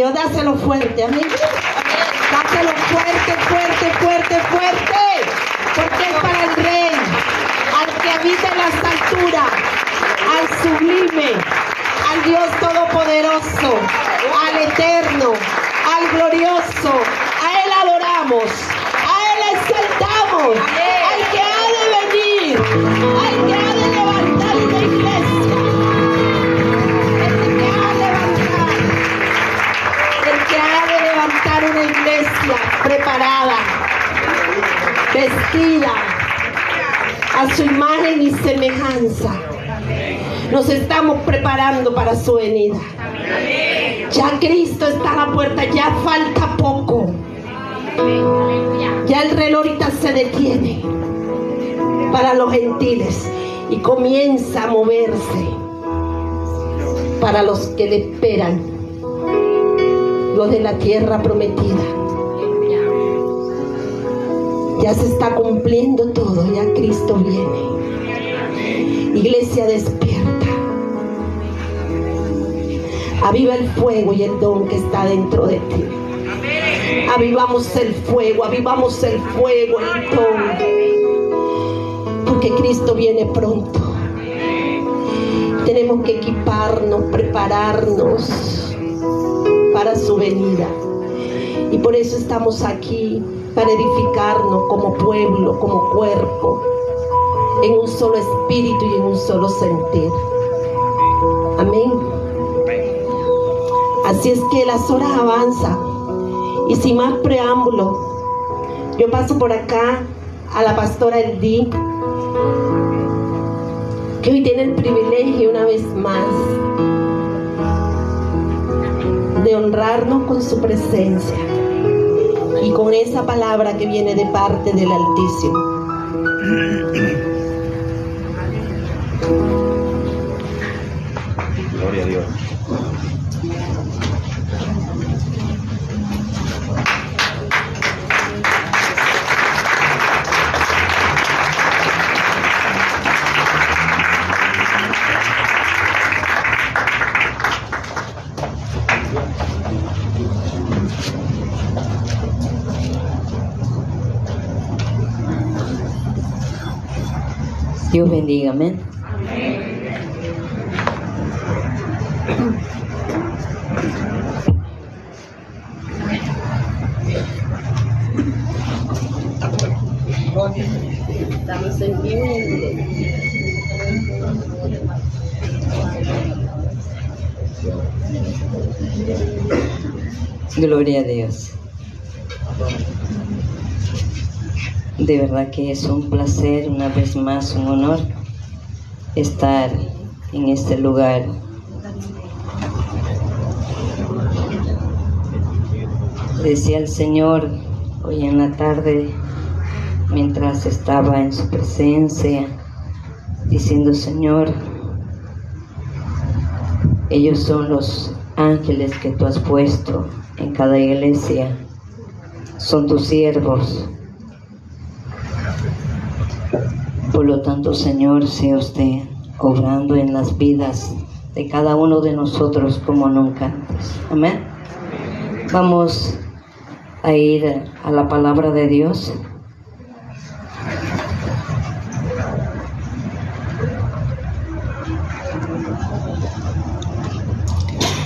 Dios, dáselo fuerte, amén. Dáselo fuerte, fuerte, fuerte, fuerte, porque es para el Rey, al que habita en las alturas, al sublime, al Dios todopoderoso, al eterno, al glorioso. A Él adoramos, a Él exaltamos, al que ha de venir, al que ha de levantar una iglesia, el que ha de levantar una iglesia preparada, vestida a su imagen y semejanza. Nos estamos preparando para su venida. Ya Cristo está a la puerta, ya falta poco. Ya el reloj ahorita se detiene para los gentiles y comienza a moverse para los que le esperan, los de la tierra prometida. Ya se está cumpliendo todo, ya Cristo viene. Iglesia, despierta. Aviva el fuego y el don que está dentro de ti. Avivamos el fuego, el don. Porque Cristo viene pronto. Tenemos que equiparnos, prepararnos para su venida. Y por eso estamos aquí, para edificarnos como pueblo, como cuerpo, en un solo espíritu y en un solo sentir. Amén. Así es que las horas avanzan. Y sin más preámbulo, yo paso por acá a la pastora Eldi, que hoy tiene el privilegio una vez más de honrarnos con su presencia y con esa palabra que viene de parte del Altísimo. Gloria a Dios. Dios bendiga, amén. Estamos en vivo. Gloria a Dios. De verdad que es un placer, una vez más, un honor estar en este lugar. Decía el Señor hoy en la tarde, mientras estaba en su presencia, diciendo: Señor, ellos son los ángeles que tú has puesto en cada iglesia, son tus siervos. Por lo tanto, Señor, sea usted obrando en las vidas de cada uno de nosotros como nunca antes. Amén. Vamos a ir a la palabra de Dios.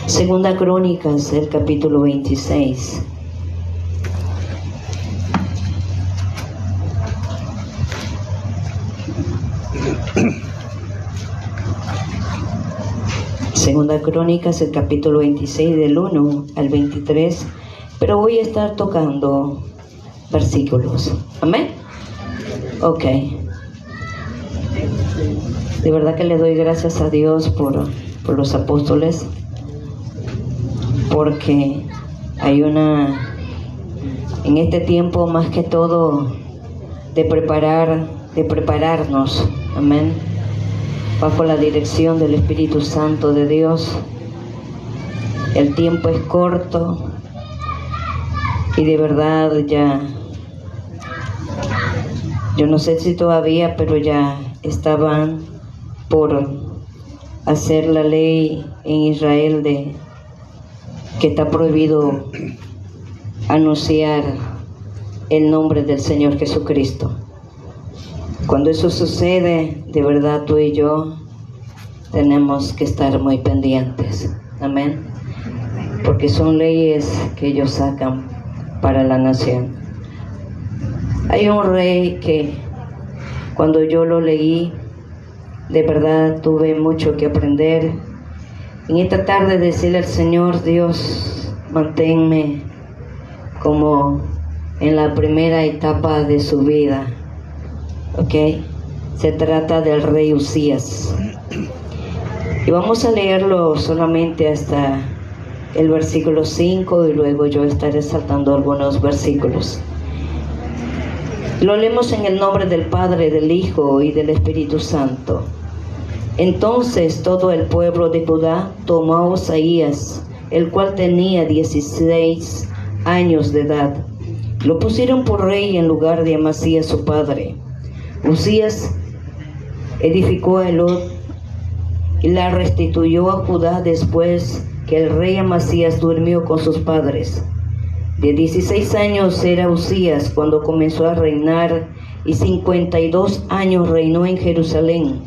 Segunda Crónicas, el capítulo 26. Segunda Crónicas, el capítulo 26, del 1 al 23, pero voy a estar tocando versículos. ¿Amén? Ok. De verdad que le doy gracias a Dios por los apóstoles, porque hay en este tiempo más que todo de prepararnos, amén, bajo la dirección del Espíritu Santo de Dios. El tiempo es corto y de verdad yo no sé si todavía, pero ya estaban por hacer la ley en Israel de que está prohibido anunciar el nombre del Señor Jesucristo. Cuando eso sucede, de verdad tú y yo tenemos que estar muy pendientes. Amén. Porque son leyes que ellos sacan para la nación. Hay un rey que cuando yo lo leí, de verdad tuve mucho que aprender. En esta tarde decirle al Señor, Dios, manténme como en la primera etapa de su vida. ¿Ok? Se trata del rey Uzías. Y vamos a leerlo solamente hasta el versículo 5 y luego yo estaré saltando algunos versículos. Lo leemos en el nombre del Padre, del Hijo y del Espíritu Santo. Entonces todo el pueblo de Judá tomó a Osaías, el cual tenía 16 años de edad. Lo pusieron por rey en lugar de Amasías su padre. Uzías edificó a Elot y la restituyó a Judá después que el rey Amasías durmió con sus padres. De 16 años era Uzías cuando comenzó a reinar, y 52 años reinó en Jerusalén.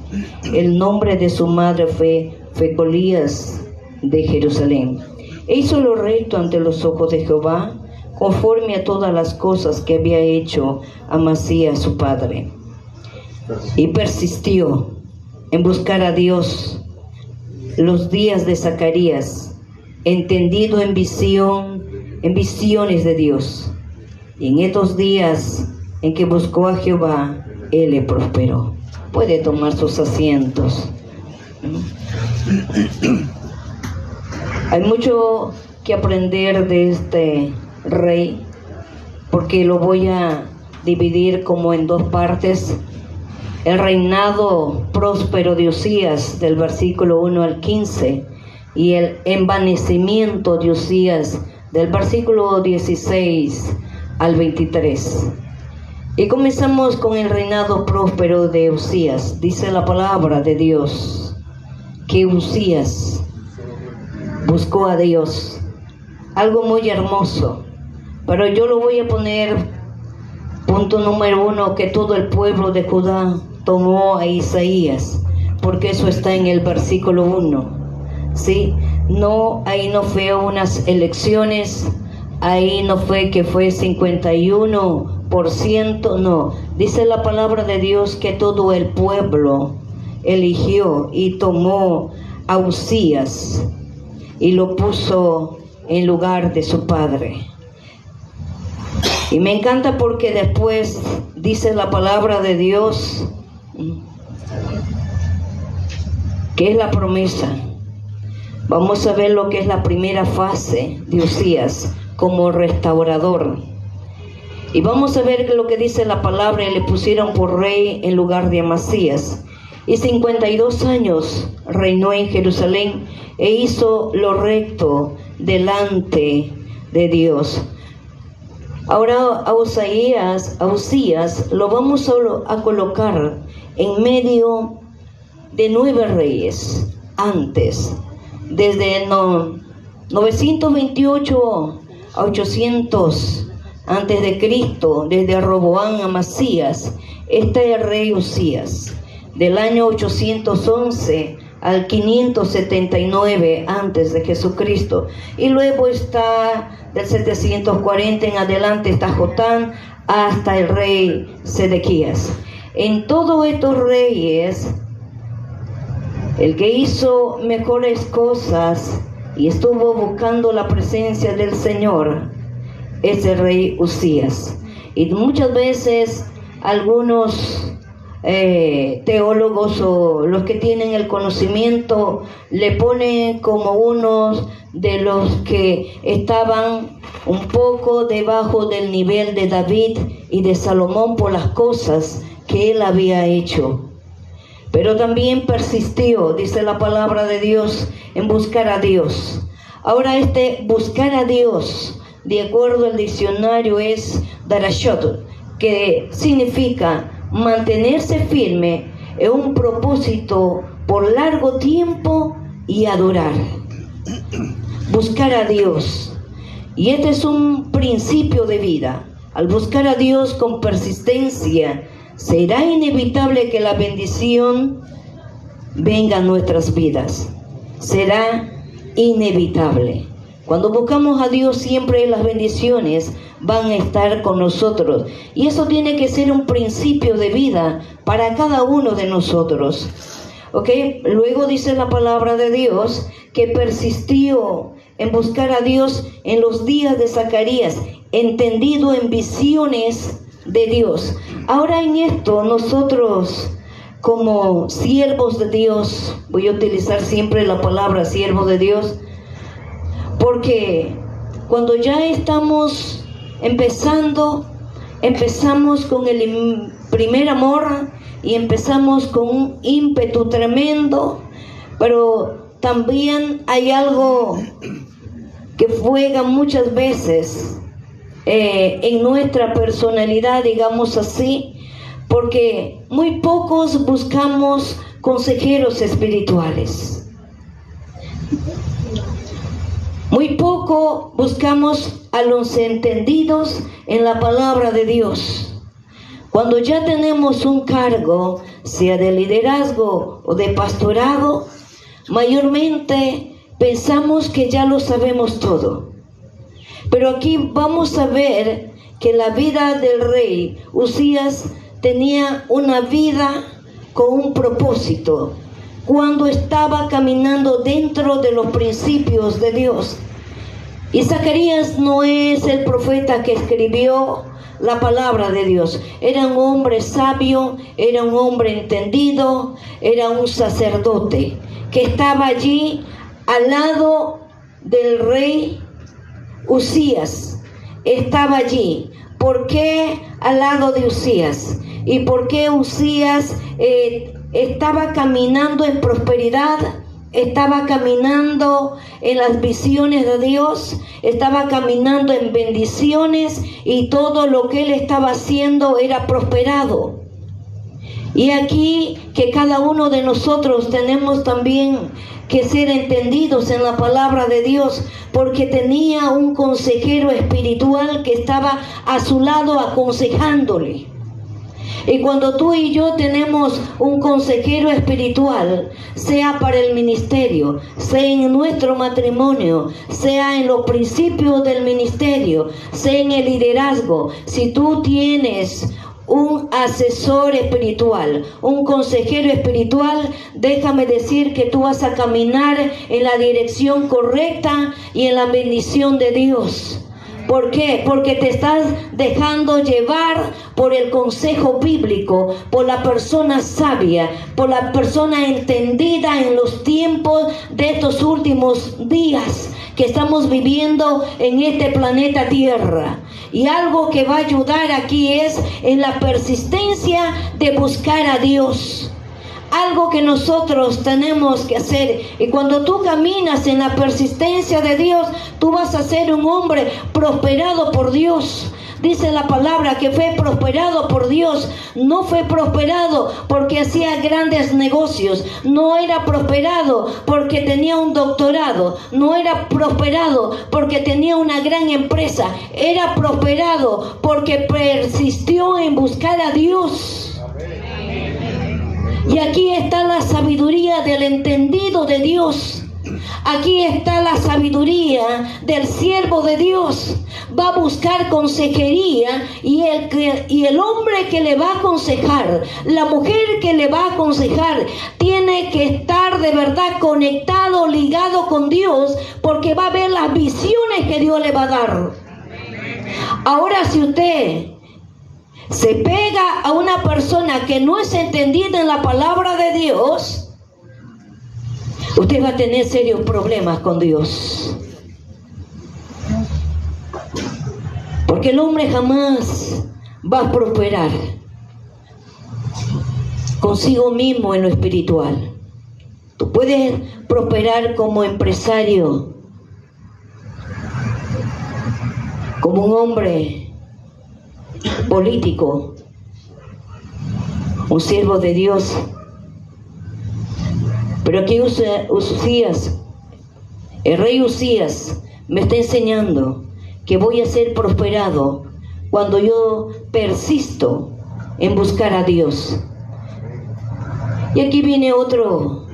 El nombre de su madre fue Fecolías de Jerusalén. E hizo lo recto ante los ojos de Jehová, conforme a todas las cosas que había hecho Amasías su padre. Y persistió en buscar a Dios los días de Zacarías, entendido en visiones de Dios. Y en estos días en que buscó a Jehová, él le prosperó. Puede tomar sus asientos. Hay mucho que aprender de este rey, porque lo voy a dividir como en dos partes. El reinado próspero de Uzías, del versículo 1 al 15, y el envanecimiento de Uzías, del versículo 16 al 23. Y comenzamos con el reinado próspero de Uzías. Dice la palabra de Dios que Uzías buscó a Dios, algo muy hermoso, pero yo lo voy a poner punto número 1, que todo el pueblo de Judá tomó a Isaías, porque eso está en el versículo 1. ¿Sí? No, ahí no fue unas elecciones, ahí no fue que fue 51%, no. Dice la palabra de Dios que todo el pueblo eligió y tomó a Uzías y lo puso en lugar de su padre. Y me encanta porque después dice la palabra de Dios que es la promesa. Vamos a ver lo que es la primera fase de Uzías como restaurador. Y vamos a ver lo que dice la palabra: y le pusieron por rey en lugar de Amasías. Y 52 años reinó en Jerusalén e hizo lo recto delante de Dios. Ahora a Uzías lo vamos a colocar en medio de 9 reyes antes, desde el 928 a 800 antes de Cristo, desde Roboam a Amasías, está el rey Uzías. Del año 811 al 579 antes de Jesucristo. Y luego está del 740 en adelante está Jotam hasta el rey Sedequías. En todos estos reyes, el que hizo mejores cosas y estuvo buscando la presencia del Señor es el rey Uzías. Y muchas veces algunos teólogos o los que tienen el conocimiento le ponen como unos de los que estaban un poco debajo del nivel de David y de Salomón por las cosas que él había hecho. Pero también persistió, dice la palabra de Dios, en buscar a Dios. Ahora buscar a Dios, de acuerdo al diccionario, es darashot, que significa mantenerse firme en un propósito por largo tiempo y adorar. buscar a Dios. Y este es un principio de vida. Al buscar a Dios con persistencia, será inevitable que la bendición venga a nuestras vidas. Será inevitable. Cuando buscamos a Dios, siempre las bendiciones van a estar con nosotros. Y eso tiene que ser un principio de vida para cada uno de nosotros. ¿Ok? Luego dice la palabra de Dios que persistió en buscar a Dios en los días de Zacarías, entendido en visiones de Dios. Ahora en esto nosotros, como siervos de Dios, voy a utilizar siempre la palabra siervo de Dios, porque cuando ya estamos empezamos con el primer amor y empezamos con un ímpetu tremendo, pero también hay algo que juega muchas veces en nuestra personalidad, digamos así, porque muy pocos buscamos consejeros espirituales. Muy poco buscamos a los entendidos en la palabra de Dios. Cuando ya tenemos un cargo, sea de liderazgo o de pastorado, mayormente pensamos que ya lo sabemos todo. Pero aquí vamos a ver que la vida del rey Uzías tenía una vida con un propósito, cuando estaba caminando dentro de los principios de Dios. Y Zacarías no es el profeta que escribió la palabra de Dios. Era un hombre sabio, era un hombre entendido, era un sacerdote que estaba allí al lado del rey Uzías. Estaba allí. ¿Por qué al lado de Uzías? ¿Y por qué Uzías estaba caminando en prosperidad? Estaba caminando en las visiones de Dios, estaba caminando en bendiciones, y todo lo que él estaba haciendo era prosperado. Y aquí que cada uno de nosotros tenemos también que ser entendidos en la palabra de Dios, porque tenía un consejero espiritual que estaba a su lado aconsejándole. Y cuando tú y yo tenemos un consejero espiritual, sea para el ministerio, sea en nuestro matrimonio, sea en los principios del ministerio, sea en el liderazgo, si tú tienes un asesor espiritual, un consejero espiritual, déjame decir que tú vas a caminar en la dirección correcta y en la bendición de Dios. ¿Por qué? Porque te estás dejando llevar por el consejo bíblico, por la persona sabia, por la persona entendida en los tiempos de estos últimos días que estamos viviendo en este planeta Tierra. Y algo que va a ayudar aquí es en la persistencia de buscar a Dios. Algo que nosotros tenemos que hacer. Y cuando tú caminas en la persistencia de Dios, tú vas a ser un hombre prosperado por Dios. Dice la palabra que fue prosperado por Dios. No fue prosperado porque hacía grandes negocios. No era prosperado porque tenía un doctorado. No era prosperado porque tenía una gran empresa. Era prosperado porque persistió en buscar a Dios. Y aquí está la sabiduría del entendido de Dios. Aquí está la sabiduría del siervo de Dios. Va a buscar consejería, y el hombre que le va a aconsejar, la mujer que le va a aconsejar, tiene que estar de verdad conectado, ligado con Dios, porque va a ver las visiones que Dios le va a dar. Ahora, si usted se pega a una persona que no es entendida en la palabra de Dios, usted va a tener serios problemas con Dios. Porque el hombre jamás va a prosperar consigo mismo en lo espiritual. Tú puedes prosperar como empresario, como un hombre político, un siervo de Dios. Pero aquí Uzías El rey Uzías me está enseñando que voy a ser prosperado cuando yo persisto en buscar a Dios. Y aquí viene otro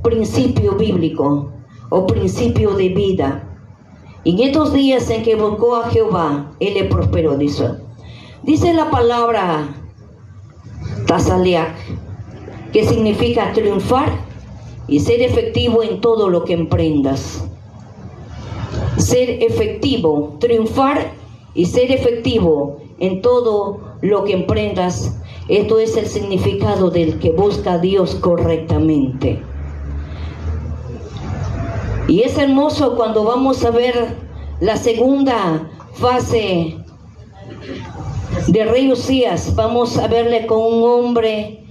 principio bíblico o principio de vida. Y en estos días en que buscó a Jehová, él le prosperó, dice la palabra Tasaleak, que significa triunfar y ser efectivo en todo lo que emprendas. Ser efectivo, triunfar y ser efectivo en todo lo que emprendas. Esto es el significado del que busca a Dios correctamente. Y es hermoso cuando vamos a ver la segunda fase de rey Uzías. Vamos a verle con un hombre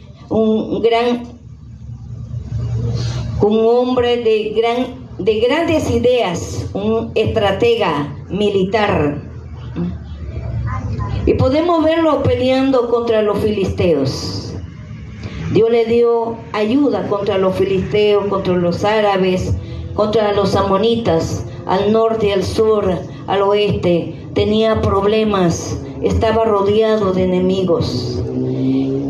de grandes ideas, un estratega militar. Y podemos verlo peleando contra los filisteos. Dios le dio ayuda contra los filisteos, contra los árabes, contra los amonitas, al norte, al sur, al oeste. Tenía problemas, estaba rodeado de enemigos.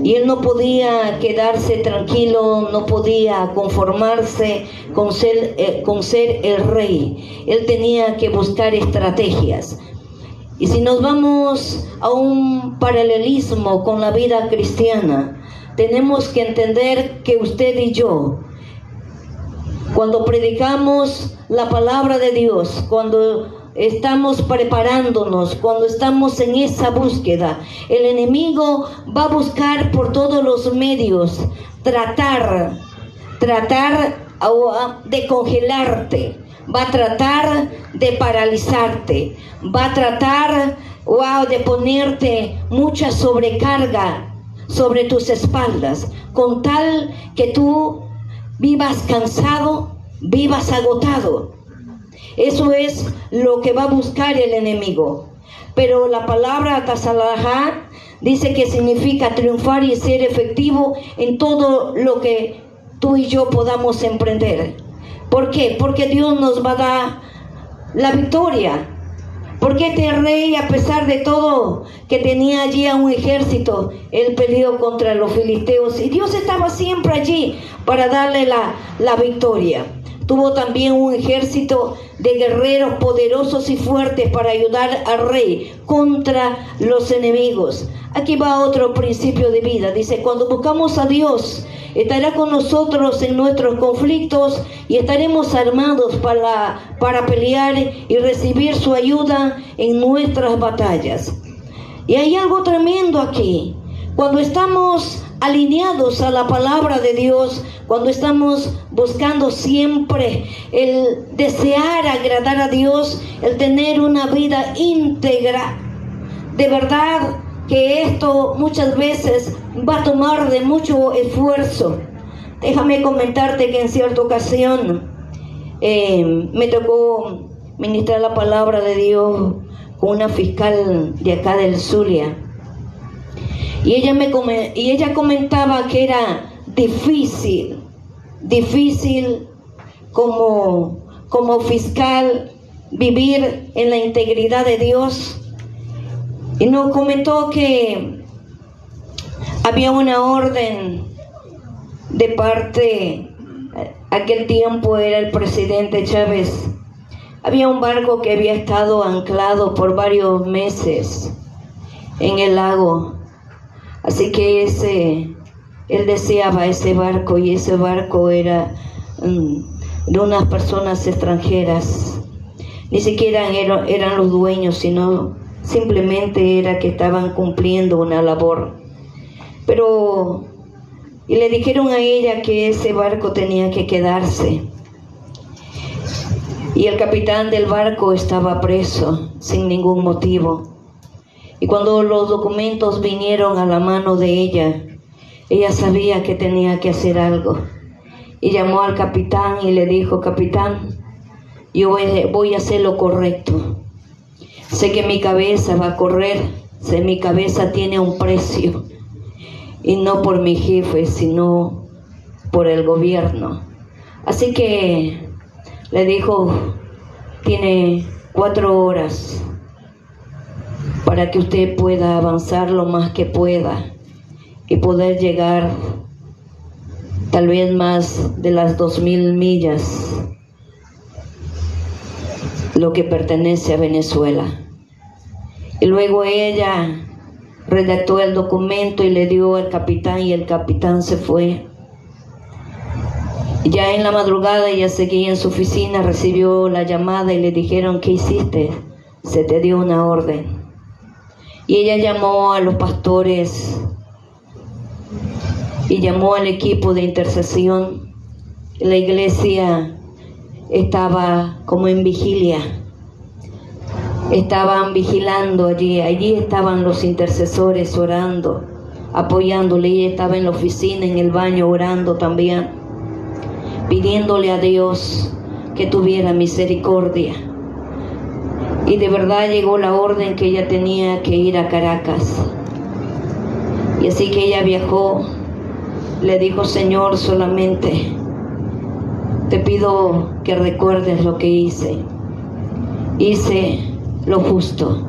Y él no podía quedarse tranquilo, no podía conformarse con ser el rey. Él tenía que buscar estrategias. Y si nos vamos a un paralelismo con la vida cristiana, tenemos que entender que usted y yo, cuando predicamos la palabra de Dios, cuando estamos preparándonos, cuando estamos en esa búsqueda, el enemigo va a buscar por todos los medios tratar de congelarte, va a tratar de paralizarte, va a tratar de ponerte mucha sobrecarga sobre tus espaldas, con tal que tú vivas cansado, vivas agotado. Eso es lo que va a buscar el enemigo. Pero la palabra Tasalajá dice que significa triunfar y ser efectivo en todo lo que tú y yo podamos emprender. ¿Por qué? Porque Dios nos va a dar la victoria. Porque este rey, a pesar de todo, que tenía allí a un ejército, él peleó contra los filisteos y Dios estaba siempre allí para darle la victoria. Tuvo también un ejército de guerreros poderosos y fuertes para ayudar al rey contra los enemigos. Aquí va otro principio de vida. Dice, cuando buscamos a Dios, estará con nosotros en nuestros conflictos y estaremos armados para pelear y recibir su ayuda en nuestras batallas. Y hay algo tremendo aquí. Cuando estamos alineados a la palabra de Dios, cuando estamos buscando siempre el desear agradar a Dios, el tener una vida íntegra, de verdad que esto muchas veces va a tomar de mucho esfuerzo. Déjame comentarte que en cierta ocasión me tocó ministrar la palabra de Dios con una fiscal de acá del Zulia. Y ella comentaba que era difícil como fiscal vivir en la integridad de Dios. Y nos comentó que había una orden de parte, aquel tiempo era el presidente Chávez. Había un barco que había estado anclado por varios meses en el lago. Así que él deseaba ese barco, y ese barco era de unas personas extranjeras. Ni siquiera eran los dueños, sino simplemente era que estaban cumpliendo una labor. Y le dijeron a ella que ese barco tenía que quedarse. Y el capitán del barco estaba preso sin ningún motivo. Y cuando los documentos vinieron a la mano de ella sabía que tenía que hacer algo. Y llamó al capitán y le dijo, capitán, yo voy a hacer lo correcto. Sé que mi cabeza va a correr, sé mi cabeza tiene un precio. Y no por mi jefe, sino por el gobierno. Así que le dijo: tiene 4 horas para que usted pueda avanzar lo más que pueda y poder llegar tal vez más de las 2000 millas, lo que pertenece a Venezuela. Y luego ella redactó el documento y le dio al capitán, y el capitán se fue. Ya en la madrugada ella seguía en su oficina, recibió la llamada y le dijeron: ¿qué hiciste? Se te dio una orden. Y ella llamó a los pastores y llamó al equipo de intercesión. La iglesia estaba como en vigilia. Estaban vigilando allí estaban los intercesores orando, apoyándole. Ella estaba en la oficina, en el baño, orando también, pidiéndole a Dios que tuviera misericordia. Y de verdad llegó la orden que ella tenía que ir a Caracas. Y así que ella viajó. Le dijo: Señor, solamente te pido que recuerdes lo que hice. Hice lo justo.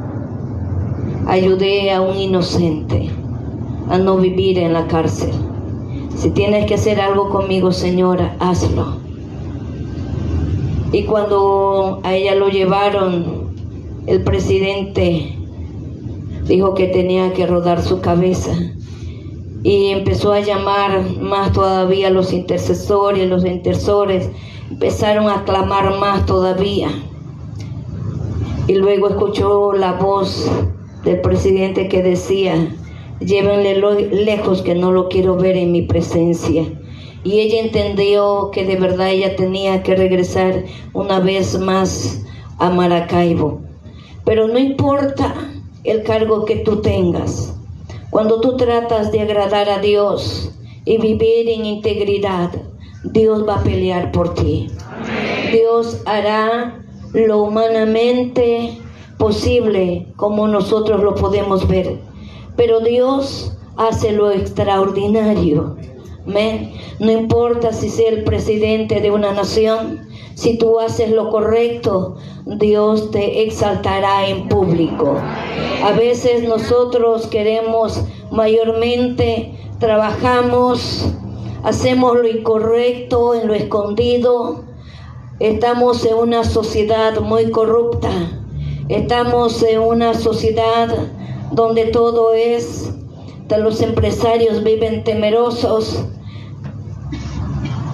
Ayudé a un inocente a no vivir en la cárcel. Si tienes que hacer algo conmigo, Señora, hazlo. Y cuando a ella lo llevaron, el presidente dijo que tenía que rodar su cabeza y empezó a llamar más todavía a los intercesores. Los intercesores empezaron a clamar más todavía. Y luego escuchó la voz del presidente que decía: llévenle lejos, que no lo quiero ver en mi presencia. Y ella entendió que de verdad ella tenía que regresar una vez más a Maracaibo. Pero no importa el cargo que tú tengas, cuando tú tratas de agradar a Dios y vivir en integridad, Dios va a pelear por ti. Amén. Dios hará lo humanamente posible como nosotros lo podemos ver, pero Dios hace lo extraordinario. Amén. No importa si sea el presidente de una nación, si tú haces lo correcto, Dios te exaltará en público. A veces nosotros queremos, mayormente trabajamos, hacemos lo incorrecto en lo escondido. Estamos en una sociedad muy corrupta. Estamos en una sociedad donde todo es, los empresarios viven temerosos.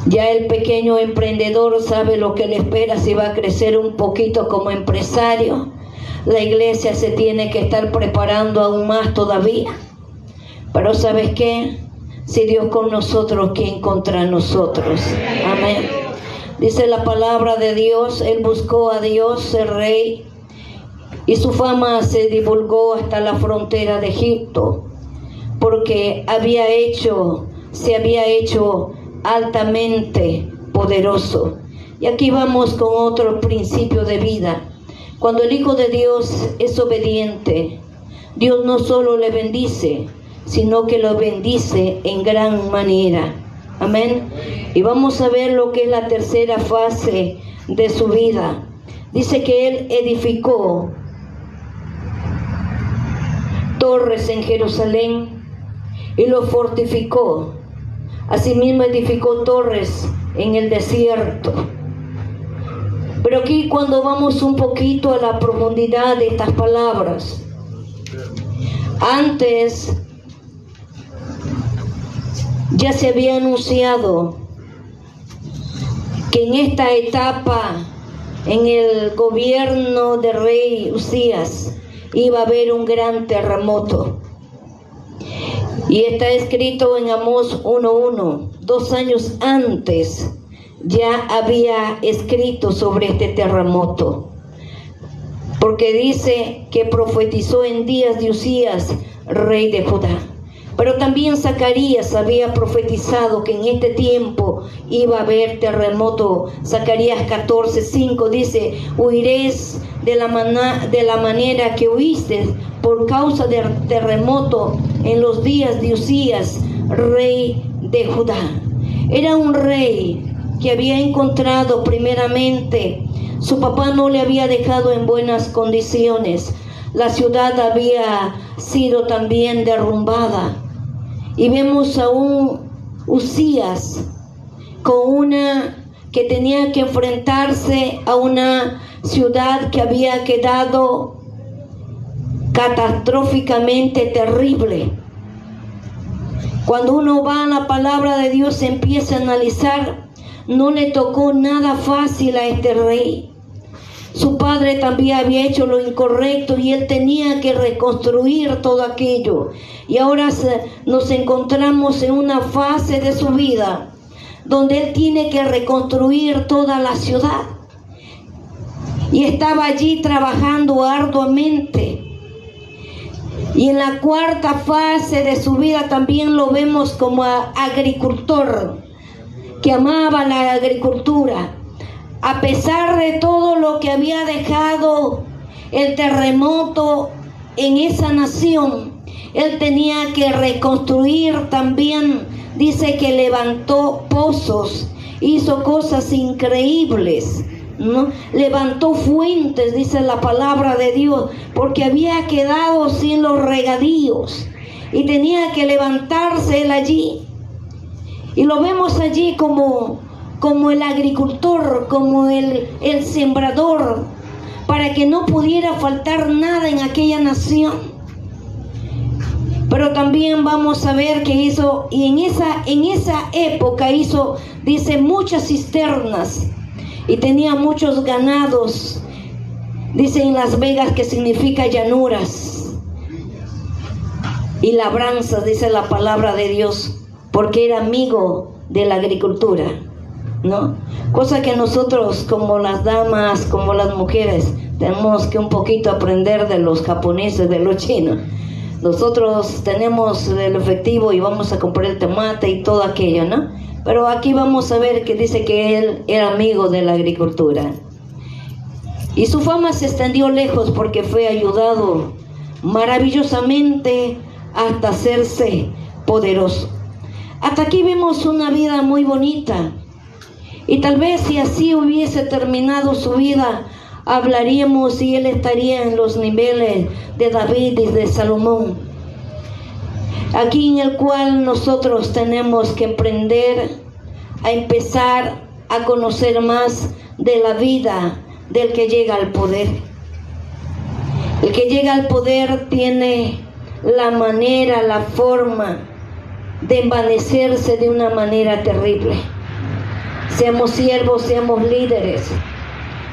Ya el pequeño emprendedor sabe lo que le espera si va a crecer un poquito como empresario. La iglesia se tiene que estar preparando aún más todavía. Pero ¿sabes qué? Si Dios con nosotros, ¿quién contra nosotros? Amén. Dice la palabra de Dios: él buscó a Dios, el rey, y su fama se divulgó hasta la frontera de Egipto, porque se había hecho altamente poderoso. Y aquí vamos con otro principio de vida. Cuando el Hijo de Dios es obediente, Dios no solo le bendice, sino que lo bendice en gran manera. Amén. Y vamos a ver lo que es la tercera fase de su vida. Dice que él edificó torres en Jerusalén y lo fortificó. Asimismo edificó torres en el desierto. Pero aquí, cuando vamos un poquito a la profundidad de estas palabras, antes ya se había anunciado que en esta etapa, en el gobierno del rey Usías, iba a haber un gran terremoto. Y está escrito en Amós 1:1, 2 años antes ya había escrito sobre este terremoto, porque dice que profetizó en días de Usías, rey de Judá. Pero también Zacarías había profetizado que en este tiempo iba a haber terremoto. Zacarías 14:5 dice: huiréis de la manera que huiste por causa del terremoto en los días de Usías, rey de Judá. Era un rey que había encontrado primeramente, su papá no le había dejado en buenas condiciones. La ciudad había sido también derrumbada. Y vemos a un Uzías que tenía que enfrentarse a una ciudad que había quedado catastróficamente terrible. Cuando uno va a la palabra de Dios, empieza a analizar, no le tocó nada fácil a este rey. Su padre también había hecho lo incorrecto y él tenía que reconstruir todo aquello. Y ahora nos encontramos en una fase de su vida donde él tiene que reconstruir toda la ciudad. Y estaba allí trabajando arduamente. Y en la cuarta fase de su vida también lo vemos como agricultor, que amaba la agricultura. A pesar de todo lo que había dejado el terremoto en esa nación, él tenía que reconstruir también. Dice que levantó pozos, hizo cosas increíbles, ¿no? Levantó fuentes, dice la palabra de Dios, porque había quedado sin los regadíos y tenía que levantarse él allí. Y lo vemos allí como el agricultor, como el sembrador, para que no pudiera faltar nada en aquella nación. Pero también vamos a ver que hizo, y en esa época hizo, dice, muchas cisternas, y tenía muchos ganados, dice en Las Vegas, que significa llanuras, y labranzas, dice la palabra de Dios, porque era amigo de la agricultura, ¿no? Cosa que nosotros, como las damas, como las mujeres, tenemos que un poquito aprender de los japoneses, de los chinos. Nosotros tenemos el efectivo y vamos a comprar el tomate y todo aquello, ¿no? Pero aquí vamos a ver que dice que él era amigo de la agricultura. Y su fama se extendió lejos porque fue ayudado maravillosamente hasta hacerse poderoso. Hasta aquí vemos una vida muy bonita. Y tal vez si así hubiese terminado su vida, hablaríamos y él estaría en los niveles de David y de Salomón. Aquí en el cual nosotros tenemos que aprender a empezar a conocer más de la vida del que llega al poder. El que llega al poder tiene la manera, la forma de envanecerse de una manera terrible. Seamos siervos, seamos líderes.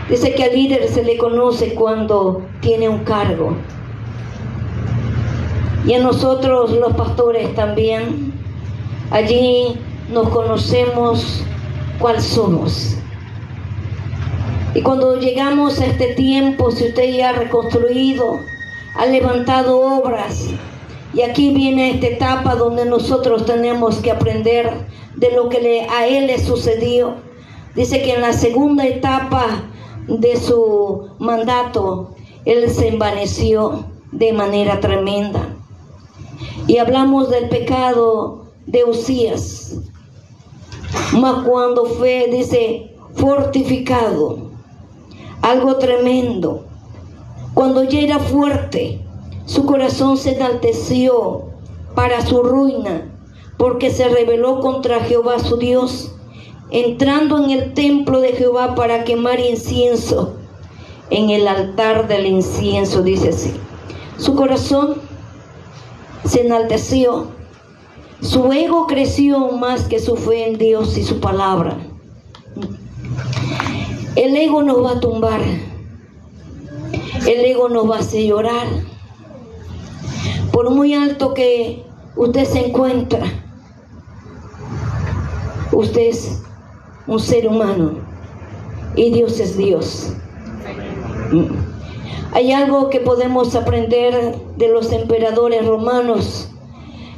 Dice que al líder se le conoce cuando tiene un cargo. Y a nosotros los pastores también, allí nos conocemos cuál somos. Y cuando llegamos a este tiempo, si usted ya ha reconstruido, ha levantado obras, y aquí viene esta etapa donde nosotros tenemos que aprender de lo que a él le sucedió. Dice que en la segunda etapa de su mandato, él se envaneció de manera tremenda. Y hablamos del pecado de Uzías. Mas cuando fue, dice, fortificado, algo tremendo. Cuando ya era fuerte, su corazón se enalteció para su ruina, porque se rebeló contra Jehová su Dios, entrando en el templo de Jehová para quemar incienso en el altar del incienso, dice así. Su corazón se enalteció, su ego creció más que su fe en Dios y su palabra. El ego nos va a tumbar, el ego nos va a hacer llorar. Por muy alto que usted se encuentra, usted es un ser humano y Dios es Dios. Hay algo que podemos aprender de los emperadores romanos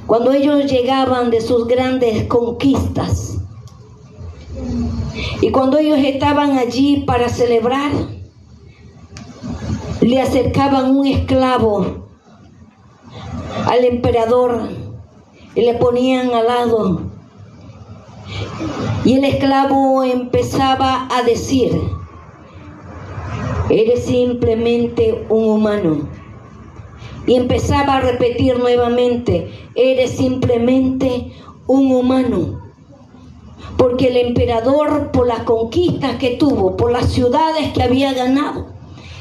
cuando ellos llegaban de sus grandes conquistas, y cuando ellos estaban allí para celebrar, le acercaban un esclavo al emperador y le ponían al lado Y el esclavo empezaba a decir: eres simplemente un humano. Y empezaba a repetir nuevamente: eres simplemente un humano. Porque el emperador, por las conquistas que tuvo, por las ciudades que había ganado,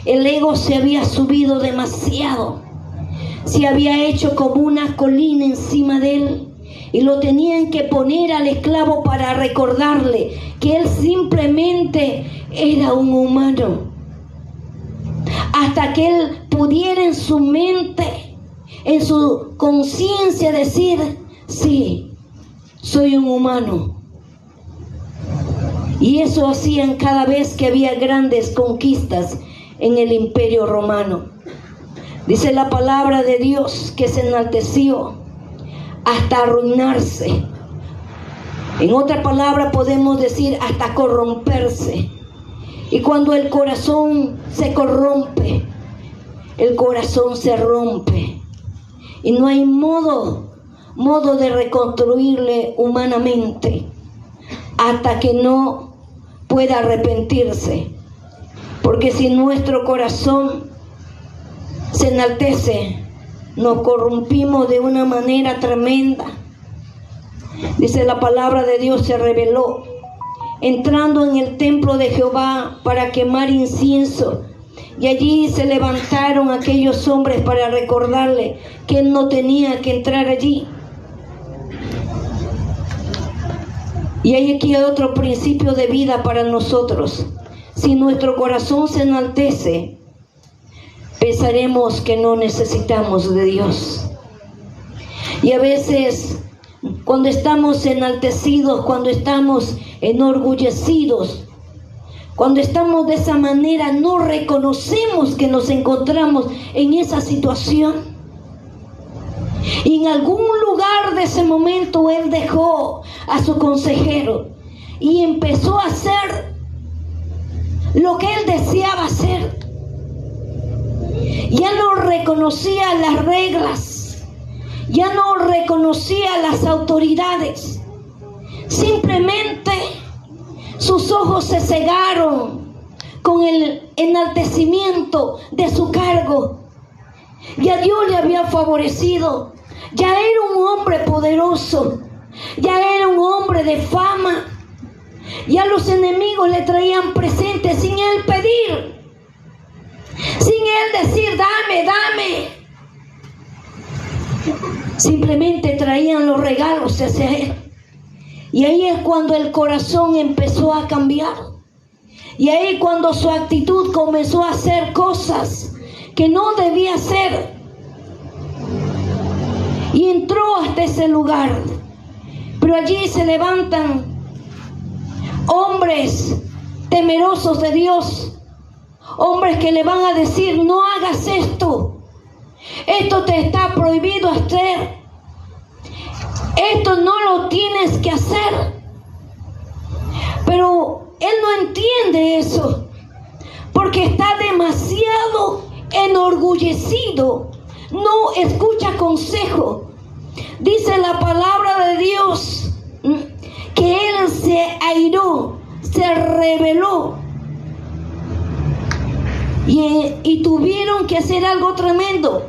el ego se había subido demasiado. Se había hecho como una colina encima de él. Y lo tenían que poner al esclavo para recordarle que él simplemente era un humano. Hasta que él pudiera en su mente, en su conciencia decir: sí, soy un humano. Y eso hacían cada vez que había grandes conquistas en el Imperio Romano. Dice la palabra de Dios que se enalteció hasta arruinarse. En otra palabra podemos decir hasta corromperse. Y cuando el corazón se corrompe, el corazón se rompe. Y no hay modo de reconstruirle humanamente hasta que no pueda arrepentirse. Porque si nuestro corazón se enaltece, nos corrompimos de una manera tremenda. Dice la palabra de Dios: se reveló entrando en el templo de Jehová para quemar incienso. Y allí se levantaron aquellos hombres para recordarle que él no tenía que entrar allí. Y hay aquí otro principio de vida para nosotros. Si nuestro corazón se enaltece, pensaremos que no necesitamos de Dios. Y a veces, cuando estamos enaltecidos, cuando estamos enorgullecidos, cuando estamos de esa manera, no reconocemos que nos encontramos en esa situación. Y en algún lugar de ese momento él dejó a su consejero y empezó a hacer lo que él deseaba hacer. Ya no reconocía las reglas, ya no reconocía las autoridades. Simplemente sus ojos se cegaron con el enaltecimiento de su cargo. Ya Dios le había favorecido. Ya era un hombre poderoso. Ya era un hombre de fama. Ya los enemigos le traían presentes sin él pedir. Sin él decir: dame, dame. Simplemente traían los regalos hacia él. Y ahí es cuando el corazón empezó a cambiar. Y ahí cuando su actitud comenzó a hacer cosas que no debía hacer. Y entró hasta ese lugar. Pero allí se levantan hombres temerosos de Dios. Hombres que le van a decir: no hagas esto. Esto te está prohibido hacer. Esto no lo tienes que hacer. Pero él no entiende eso. Porque está demasiado enorgullecido. No escucha consejo. Dice la palabra de Dios que él se airó, se rebeló. Y tuvieron que hacer algo tremendo.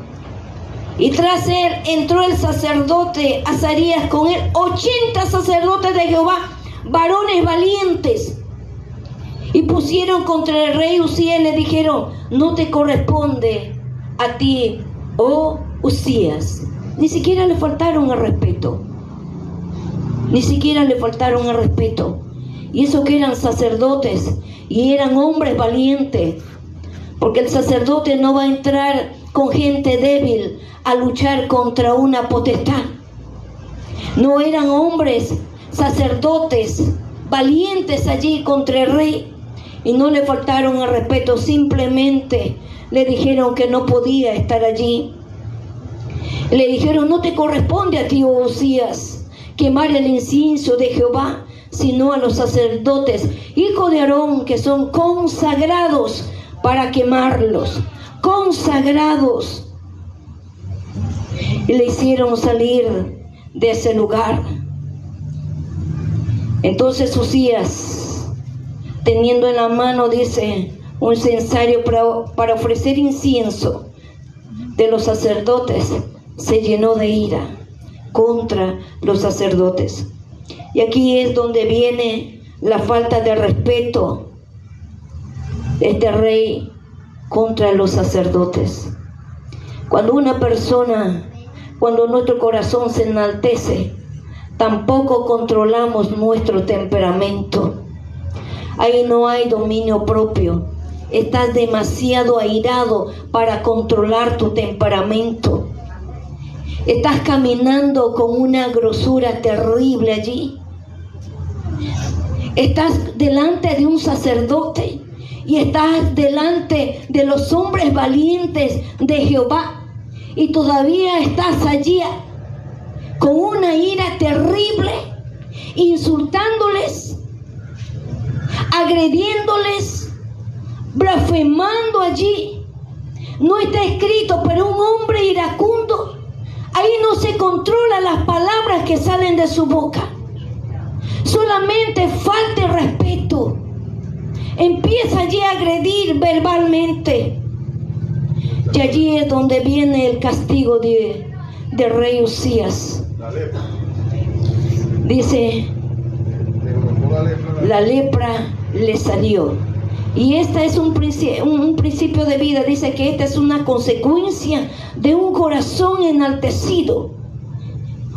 Y tras él entró el sacerdote Azarías con él, 80 sacerdotes de Jehová, varones valientes. Y pusieron contra el rey Usías y le dijeron: no te corresponde a ti, oh Usías. Ni siquiera le faltaron al respeto. Ni siquiera le faltaron al respeto. Y eso que eran sacerdotes y eran hombres valientes. Porque el sacerdote no va a entrar con gente débil a luchar contra una potestad. No eran hombres sacerdotes valientes allí contra el rey. Y no le faltaron al respeto. Simplemente le dijeron que no podía estar allí. Le dijeron: no te corresponde a ti, oh Usías, quemar el incienso de Jehová, sino a los sacerdotes, hijos de Aarón, que son consagrados para quemarlos. Consagrados. Y le hicieron salir de ese lugar. Entonces Uzías, teniendo en la mano, dice, un censario para ofrecer incienso de los sacerdotes, se llenó de ira contra los sacerdotes. Y aquí es donde viene la falta de respeto de este rey contra los sacerdotes. Cuando una persona, cuando nuestro corazón se enaltece, tampoco controlamos nuestro temperamento. Ahí no hay dominio propio. Estás demasiado airado para controlar tu temperamento. Estás caminando con una grosura terrible allí. Estás delante de un sacerdote y estás delante de los hombres valientes de Jehová y todavía estás allí con una ira terrible, insultándoles, agrediéndoles, blasfemando allí. No está escrito, pero un hombre iracundo, ahí no se controla las palabras que salen de su boca. Solamente falta el respeto. Empieza allí a agredir verbalmente. Y allí es donde viene el castigo de rey Uzías. Dice, la lepra le salió. Y esta es un principio de vida. Dice que esta es una consecuencia de un corazón enaltecido.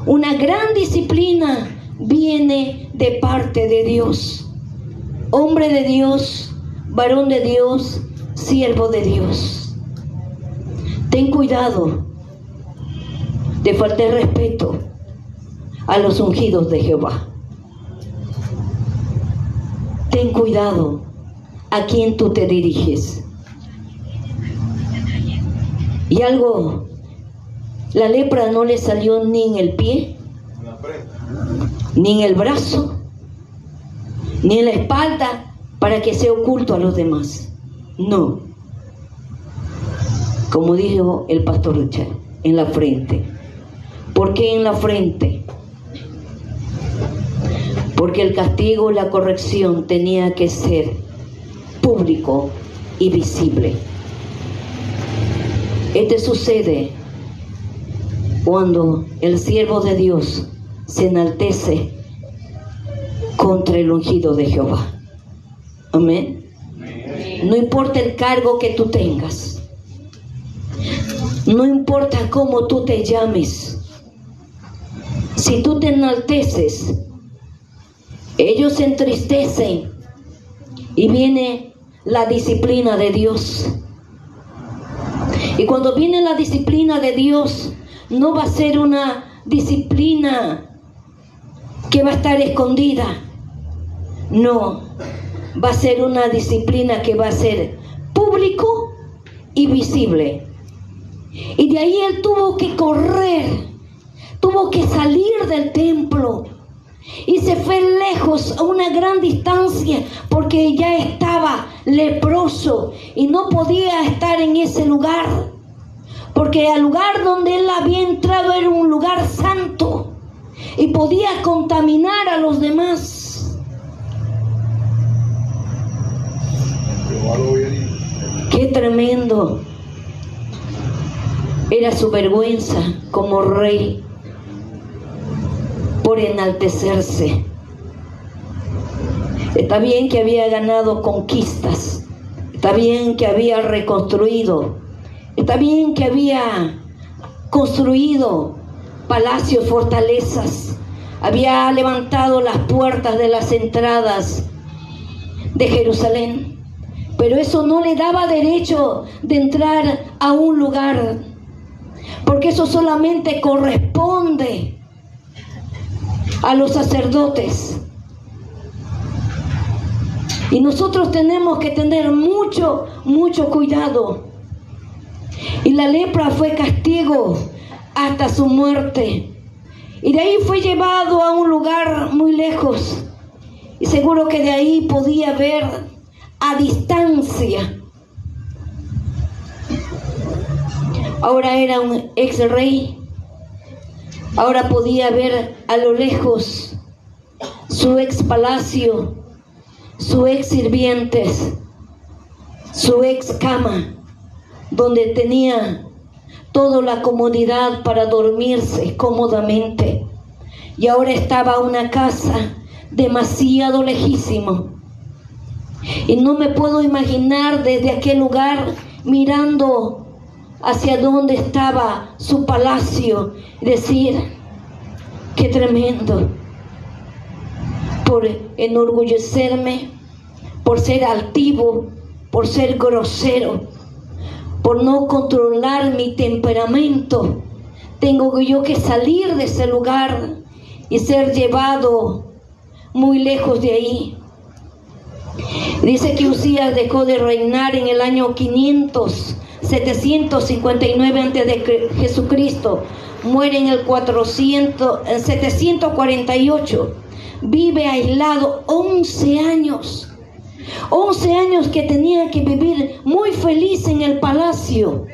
Una gran disciplina viene de parte de Dios. Hombre de Dios, varón de Dios, siervo de Dios. Ten cuidado de faltar respeto a los ungidos de Jehová. Ten cuidado a quien tú te diriges. Y algo, la lepra no le salió ni en el pie, ni en el brazo, ni en la espalda para que sea oculto a los demás. No. Como dijo el pastor Richard, en la frente. ¿Por qué en la frente? Porque el castigo, la corrección tenía que ser público y visible. Este sucede cuando el siervo de Dios se enaltece contra el ungido de Jehová. Amén. No importa el cargo que tú tengas, no importa cómo tú te llames, si tú te enalteces, ellos se entristecen y viene la disciplina de Dios. Y cuando viene la disciplina de Dios, no va a ser una disciplina que va a estar escondida. No, va a ser una disciplina que va a ser público y visible. Y de ahí él tuvo que correr, tuvo que salir del templo y se fue lejos, a una gran distancia, porque ya estaba leproso y no podía estar en ese lugar, porque el lugar donde él había entrado era un lugar santo y podía contaminar a los demás. Qué tremendo era su vergüenza como rey por enaltecerse. Está bien que había ganado conquistas, está bien que había reconstruido, está bien que había construido palacios, fortalezas, había levantado las puertas de las entradas de Jerusalén, pero eso no le daba derecho de entrar a un lugar, porque eso solamente corresponde a los sacerdotes. Y nosotros tenemos que tener mucho cuidado. Y la lepra fue castigo hasta su muerte. Y de ahí fue llevado a un lugar muy lejos. Y seguro que de ahí podía ver a distancia. Ahora era un ex rey. Ahora podía ver a lo lejos su ex palacio, su ex sirvientes, su ex cama, donde tenía toda la comodidad para dormirse cómodamente. Y ahora estaba una casa demasiado lejísimo. Y no me puedo imaginar desde aquel lugar mirando hacia donde estaba su palacio y decir: qué tremendo, por enorgullecerme, por ser altivo, por ser grosero, por no controlar mi temperamento, tengo yo que salir de ese lugar y ser llevado muy lejos de ahí. Dice que Usías dejó de reinar en el año 759 antes de Jesucristo. Muere en el 748. Vive aislado 11 años. 11 años que tenía que vivir muy feliz en el palacio,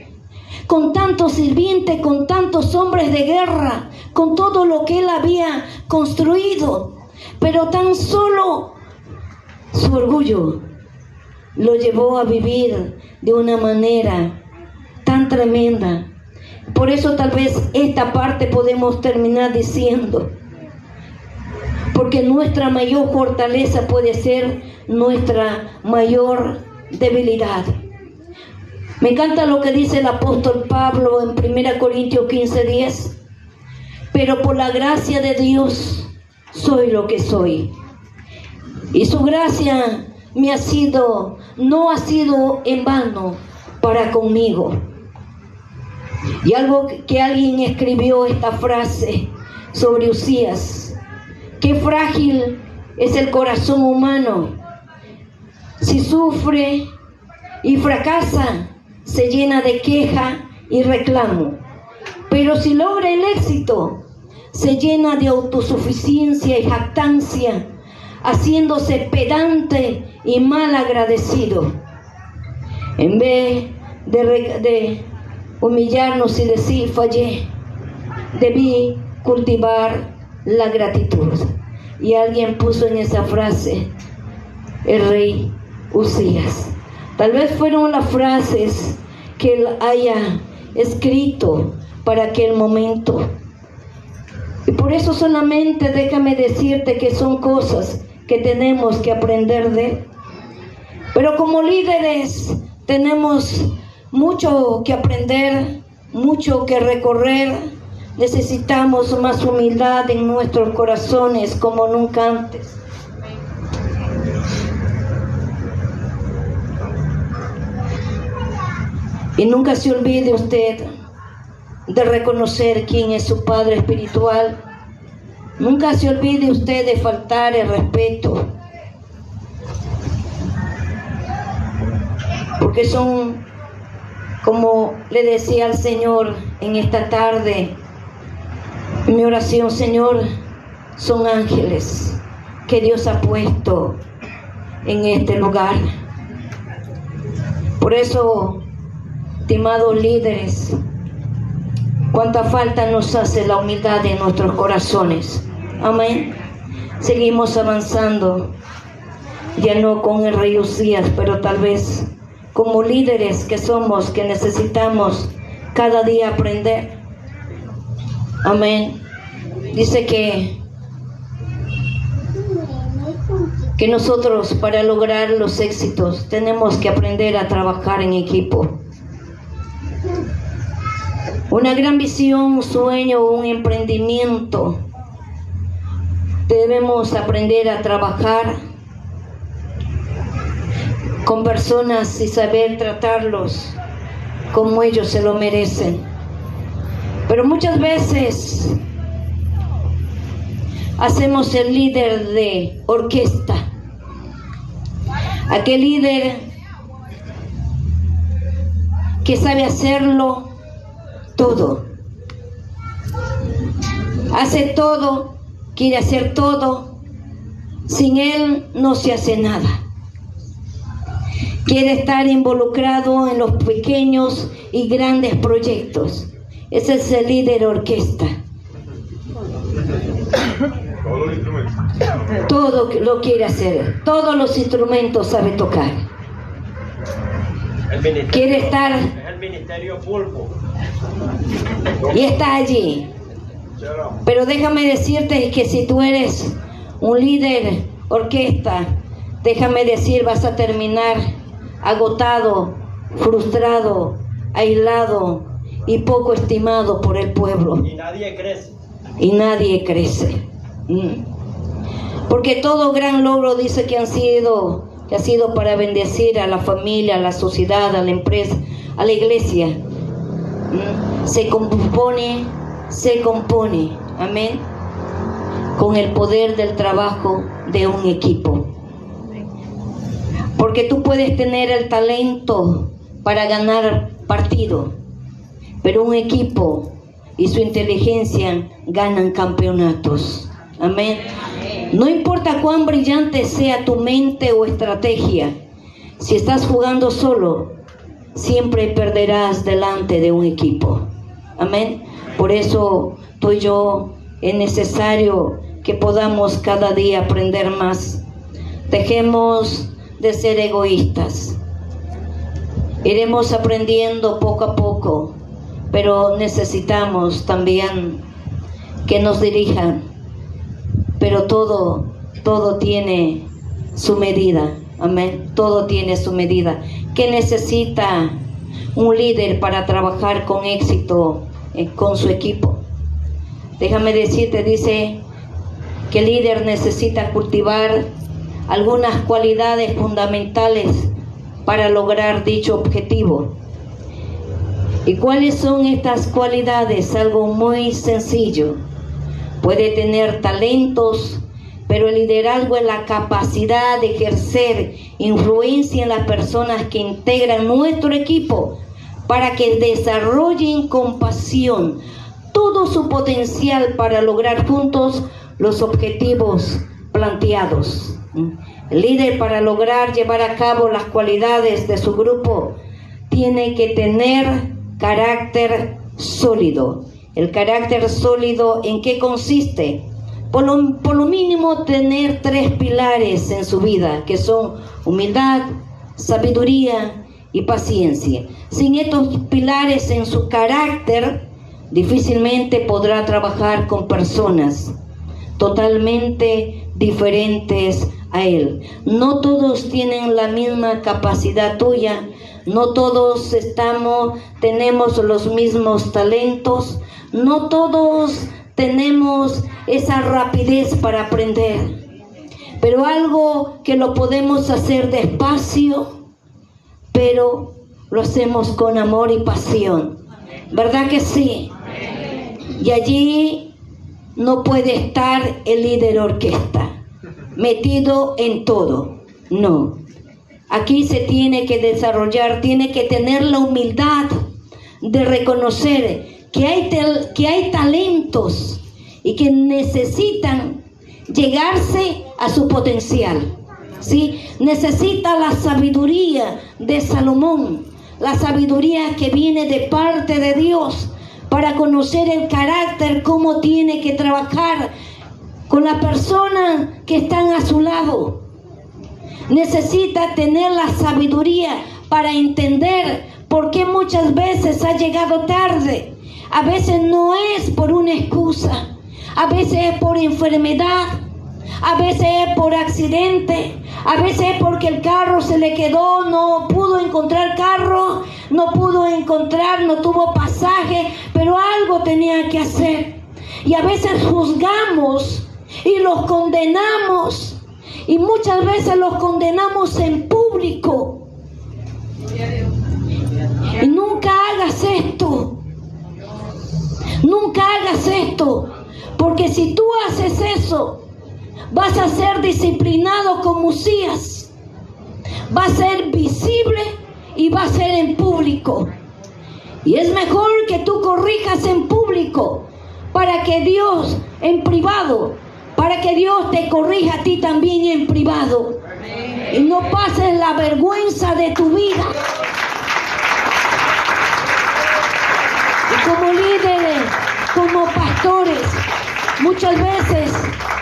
con tantos sirvientes, con tantos hombres de guerra, con todo lo que él había construido. Pero tan solo su orgullo lo llevó a vivir de una manera tan tremenda. Por eso tal vez esta parte podemos terminar diciendo: porque nuestra mayor fortaleza puede ser nuestra mayor debilidad. Me encanta lo que dice el apóstol Pablo en 1 Corintios 15:10. Pero por la gracia de Dios soy lo que soy. Y su gracia no ha sido en vano para conmigo. Y algo que alguien escribió esta frase sobre Usías: qué frágil es el corazón humano. Si sufre y fracasa, se llena de queja y reclamo. Pero si logra el éxito, se llena de autosuficiencia y jactancia, haciéndose pedante y mal agradecido. En vez de humillarnos y decir: fallé, debí cultivar la gratitud. Y alguien puso en esa frase: el rey Usías. Tal vez fueron las frases que él haya escrito para aquel momento. Y por eso solamente déjame decirte que son cosas que tenemos que aprender de él. Pero como líderes tenemos mucho que aprender, mucho que recorrer. Necesitamos más humildad en nuestros corazones como nunca antes. Y nunca se olvide usted de reconocer quién es su Padre espiritual. Nunca se olvide usted de faltar el respeto. Porque son, como le decía al Señor en esta tarde, en mi oración: Señor, son ángeles que Dios ha puesto en este lugar. Por eso, estimados líderes, cuánta falta nos hace la humildad en nuestros corazones. Amén. Seguimos avanzando, ya no con el rey Usías, pero tal vez como líderes que somos, que necesitamos cada día aprender. Amén. Dice que nosotros, para lograr los éxitos, tenemos que aprender a trabajar en equipo. Una gran visión, un sueño, un emprendimiento, debemos aprender a trabajar con personas y saber tratarlos como ellos se lo merecen. Pero muchas veces hacemos el líder de orquesta, aquel líder que sabe hacerlo todo, hace todo, quiere hacer todo, sin él no se hace nada. Quiere estar involucrado en los pequeños y grandes proyectos. Ese es el líder orquesta. Todo lo quiere hacer. Todos los instrumentos sabe tocar. Quiere estar. Es el ministerio pulpo. Y está allí. Pero déjame decirte que si tú eres un líder orquesta, déjame decir, vas a terminar agotado, frustrado, aislado y poco estimado por el pueblo. Y nadie crece. Y nadie crece. Porque todo gran logro dice que ha sido para bendecir a la familia, a la sociedad, a la empresa, a la iglesia. Se compone, amén, con el poder del trabajo de un equipo. Porque tú puedes tener el talento para ganar partido, pero un equipo y su inteligencia ganan campeonatos. Amén. No importa cuán brillante sea tu mente o estrategia, si estás jugando solo, siempre perderás delante de un equipo. Amén. Por eso tú y yo es necesario que podamos cada día aprender más. Dejemos de ser egoístas. Iremos aprendiendo poco a poco, pero necesitamos también que nos dirijan. Pero todo tiene su medida. Amén. Todo tiene su medida. ¿Qué necesita un líder para trabajar con éxito con su equipo? Déjame decirte, dice que el líder necesita cultivar algunas cualidades fundamentales para lograr dicho objetivo. ¿Y cuáles son estas cualidades? Algo muy sencillo. Puede tener talentos, pero el liderazgo es la capacidad de ejercer influencia en las personas que integran nuestro equipo para que desarrollen con pasión todo su potencial para lograr juntos los objetivos planteados. El líder, para lograr llevar a cabo las cualidades de su grupo, tiene que tener carácter sólido. El carácter sólido, ¿en qué consiste? Por lo mínimo tener 3 pilares en su vida, que son humildad, sabiduría y paciencia. Sin estos pilares en su carácter, difícilmente podrá trabajar con personas totalmente diferentes a él. No todos tienen la misma capacidad tuya, no todos tenemos los mismos talentos, no todos tenemos esa rapidez para aprender, pero algo que lo podemos hacer despacio, pero lo hacemos con amor y pasión. ¿Verdad que sí? Y allí no puede estar el líder orquesta metido en todo. No. Aquí se tiene que desarrollar, tiene que tener la humildad de reconocer que hay talentos y que necesitan llegarse a su potencial. ¿Sí? Necesita la sabiduría de Salomón, la sabiduría que viene de parte de Dios, para conocer el carácter, cómo tiene que trabajar con las personas que están a su lado. Necesita tener la sabiduría para entender por qué muchas veces ha llegado tarde. A veces no es por una excusa, a veces es por enfermedad, a veces es por accidente, a veces es porque el carro se le quedó, no pudo encontrar carro, no tuvo pasaje, pero algo tenía que hacer. Y a veces juzgamos y los condenamos, y muchas veces los condenamos en público. Y nunca hagas esto, porque si tú haces eso, vas a ser disciplinado como Usías. Va a ser visible y va a ser en público. Y es mejor que tú corrijas en público para que Dios en privado, para que Dios te corrija a ti también en privado. Y no pases la vergüenza de tu vida. Y como líderes, como pastores, muchas veces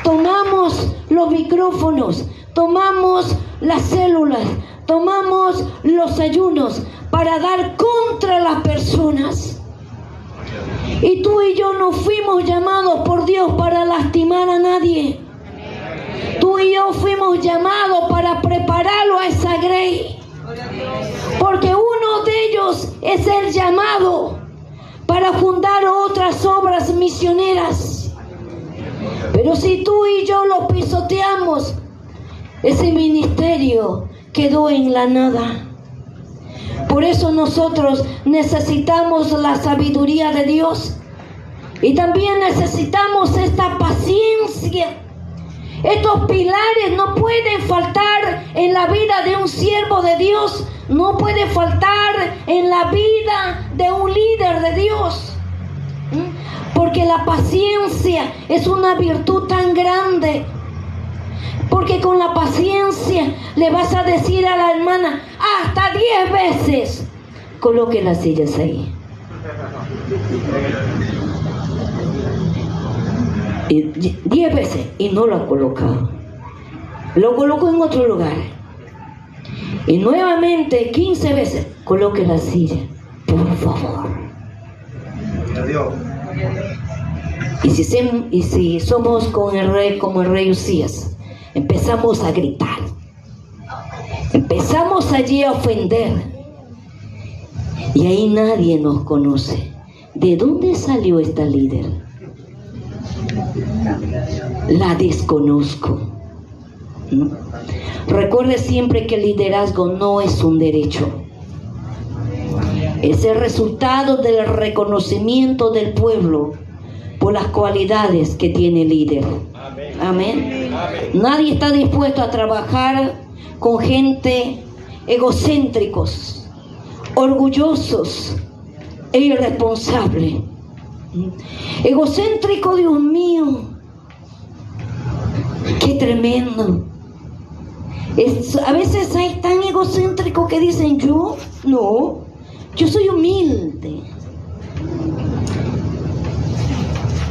tomamos los micrófonos, tomamos las células, tomamos los ayunos para dar contra las personas. Y tú y yo no fuimos llamados por Dios para lastimar a nadie. Tú y yo fuimos llamados para prepararlo a esa grey. Porque uno de ellos es el llamado para fundar otras obras misioneras. Pero si tú y yo lo pisoteamos, ese ministerio quedó en la nada. Por eso nosotros necesitamos la sabiduría de Dios. Y también necesitamos esta paciencia. Estos pilares no pueden faltar en la vida de un siervo de Dios. No puede faltar en la vida de un líder de Dios. Porque la paciencia es una virtud tan grande. Porque con la paciencia le vas a decir a la hermana hasta 10 veces: coloque las sillas ahí. Y 10 veces y no lo ha colocado. Lo colocó en otro lugar. Y nuevamente 15 veces: coloque la silla, por favor. Adiós. Y si somos con el rey, como el rey Usías, empezamos a gritar, empezamos allí a ofender, y ahí nadie nos conoce. ¿De dónde salió esta líder? La desconozco. ¿No? Recuerde siempre que el liderazgo no es un derecho. Es el resultado del reconocimiento del pueblo por las cualidades que tiene el líder. Amén. Nadie está dispuesto a trabajar con gente egocéntricos, orgullosos e irresponsables. Egocéntrico, Dios mío, qué tremendo. A veces hay tan egocéntricos que dicen: yo soy humilde.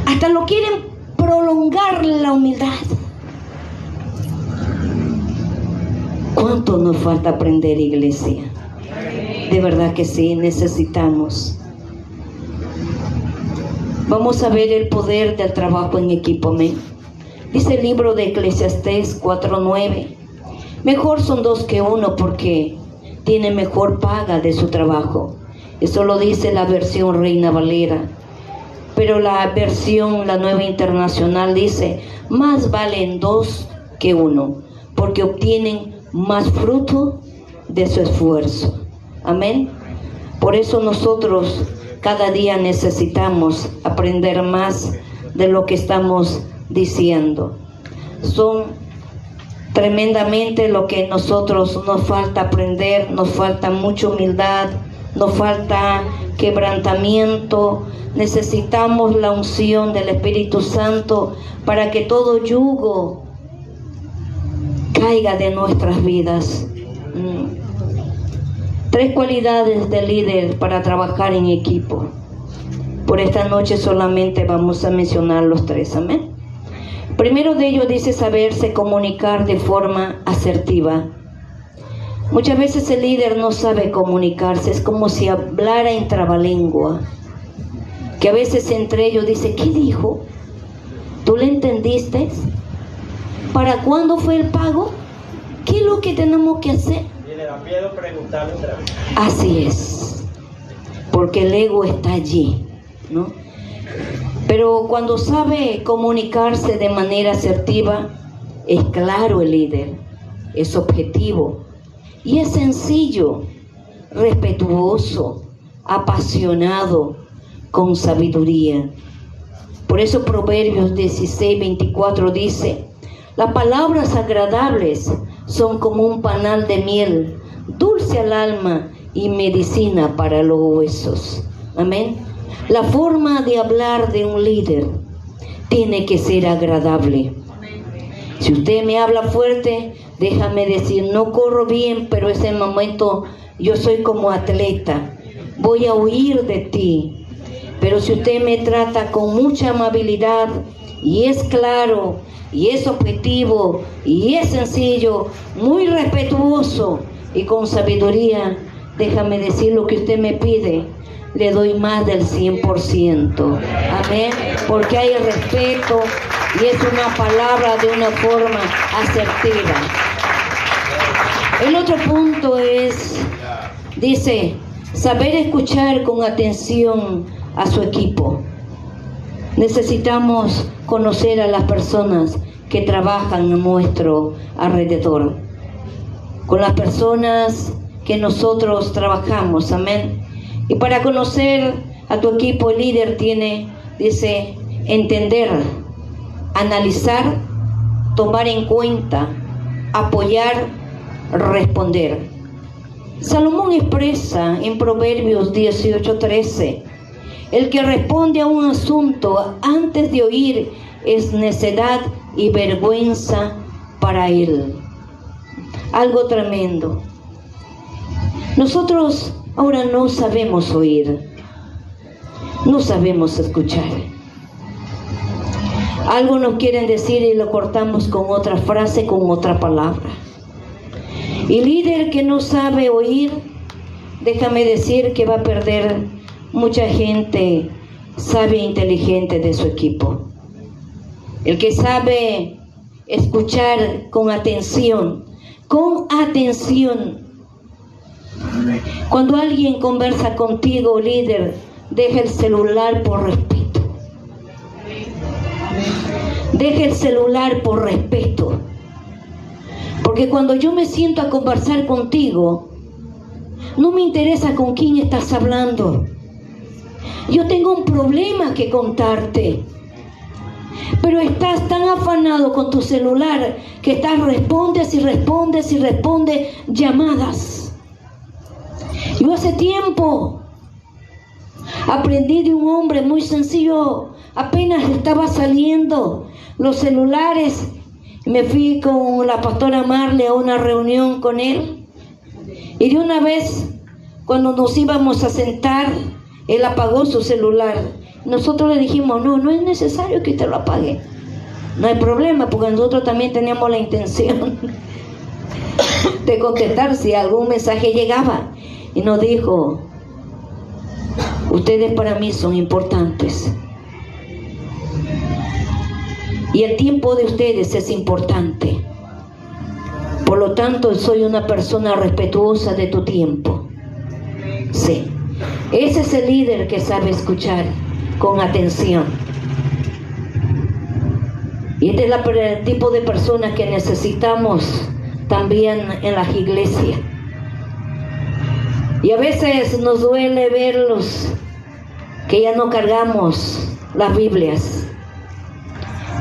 Hasta lo quieren prolongar la humildad. ¿Cuánto nos falta aprender, iglesia? De verdad que sí, necesitamos. Vamos a ver el poder del trabajo en equipo. Amén. Dice el libro de Eclesiastés 4:9: mejor son dos que uno, porque tiene mejor paga de su trabajo. Eso lo dice la versión Reina Valera. Pero la versión, la Nueva Internacional, dice: más valen dos que uno, porque obtienen más fruto de su esfuerzo. Amén. Por eso nosotros cada día necesitamos aprender más de lo que estamos diciendo. Son tremendamente lo que nosotros nos falta aprender. Nos falta mucha humildad, nos falta quebrantamiento. Necesitamos la unción del Espíritu Santo para que todo yugo caiga de nuestras vidas. 3 cualidades del líder para trabajar en equipo. Por esta noche solamente vamos a mencionar los 3. Amén. Primero de ellos dice saberse comunicar de forma asertiva. Muchas veces el líder no sabe comunicarse. Es como si hablara en trabalengua. Que a veces entre ellos dice: ¿qué dijo? ¿Tú le entendiste? ¿Para cuándo fue el pago? ¿Qué es lo que tenemos que hacer? Y le da miedo preguntarle otra vez. Así es, porque el ego está allí, ¿no? Pero cuando sabe comunicarse de manera asertiva, es claro el líder, es objetivo y es sencillo, respetuoso, apasionado, con sabiduría. Por eso Proverbios 16:24 dice: las palabras agradables son como un panal de miel, dulce al alma y medicina para los huesos. Amén. La forma de hablar de un líder tiene que ser agradable. Si usted me habla fuerte, déjame decir: no corro bien, pero ese momento yo soy como atleta, voy a huir de ti. Pero si usted me trata con mucha amabilidad y es claro, y es objetivo, y es sencillo, muy respetuoso y con sabiduría, déjame decir lo que usted me pide, le doy más del 100%. Amén. Porque hay respeto y es una palabra de una forma asertiva. El otro punto es, dice, saber escuchar con atención a su equipo. Necesitamos conocer a las personas que trabajan a nuestro alrededor, con las personas que nosotros trabajamos, amén. Y para conocer a tu equipo, el líder tiene, dice, entender, analizar, tomar en cuenta, apoyar, responder. Salomón expresa en Proverbios 18:13, el que responde a un asunto antes de oír es necedad y vergüenza para él. Algo tremendo. Nosotros ahora no sabemos oír, no sabemos escuchar. Algo nos quieren decir y lo cortamos con otra frase, con otra palabra. Y líder que no sabe oír, déjame decir que va a perder mucha gente sabia e inteligente de su equipo. El que sabe escuchar con atención, Cuando alguien conversa contigo, líder, deja el celular por respeto. Deja el celular por respeto. Porque cuando yo me siento a conversar contigo, no me interesa con quién estás hablando. Yo tengo un problema que contarte. Pero estás tan afanado con tu celular que respondes llamadas. Yo hace tiempo aprendí de un hombre muy sencillo, apenas estaba saliendo los celulares. Me fui con la pastora Marley a una reunión con él. Y de una vez, cuando nos íbamos a sentar, él apagó su celular. Nosotros le dijimos, no es necesario que usted lo apague. No hay problema, porque nosotros también teníamos la intención de contestar si algún mensaje llegaba. Y nos dijo, ustedes para mí son importantes. Y el tiempo de ustedes es importante. Por lo tanto, soy una persona respetuosa de tu tiempo. Sí. Ese es el líder que sabe escuchar con atención. Y este es el tipo de personas que necesitamos también en las iglesias. Y a veces nos duele verlos que ya no cargamos las Biblias.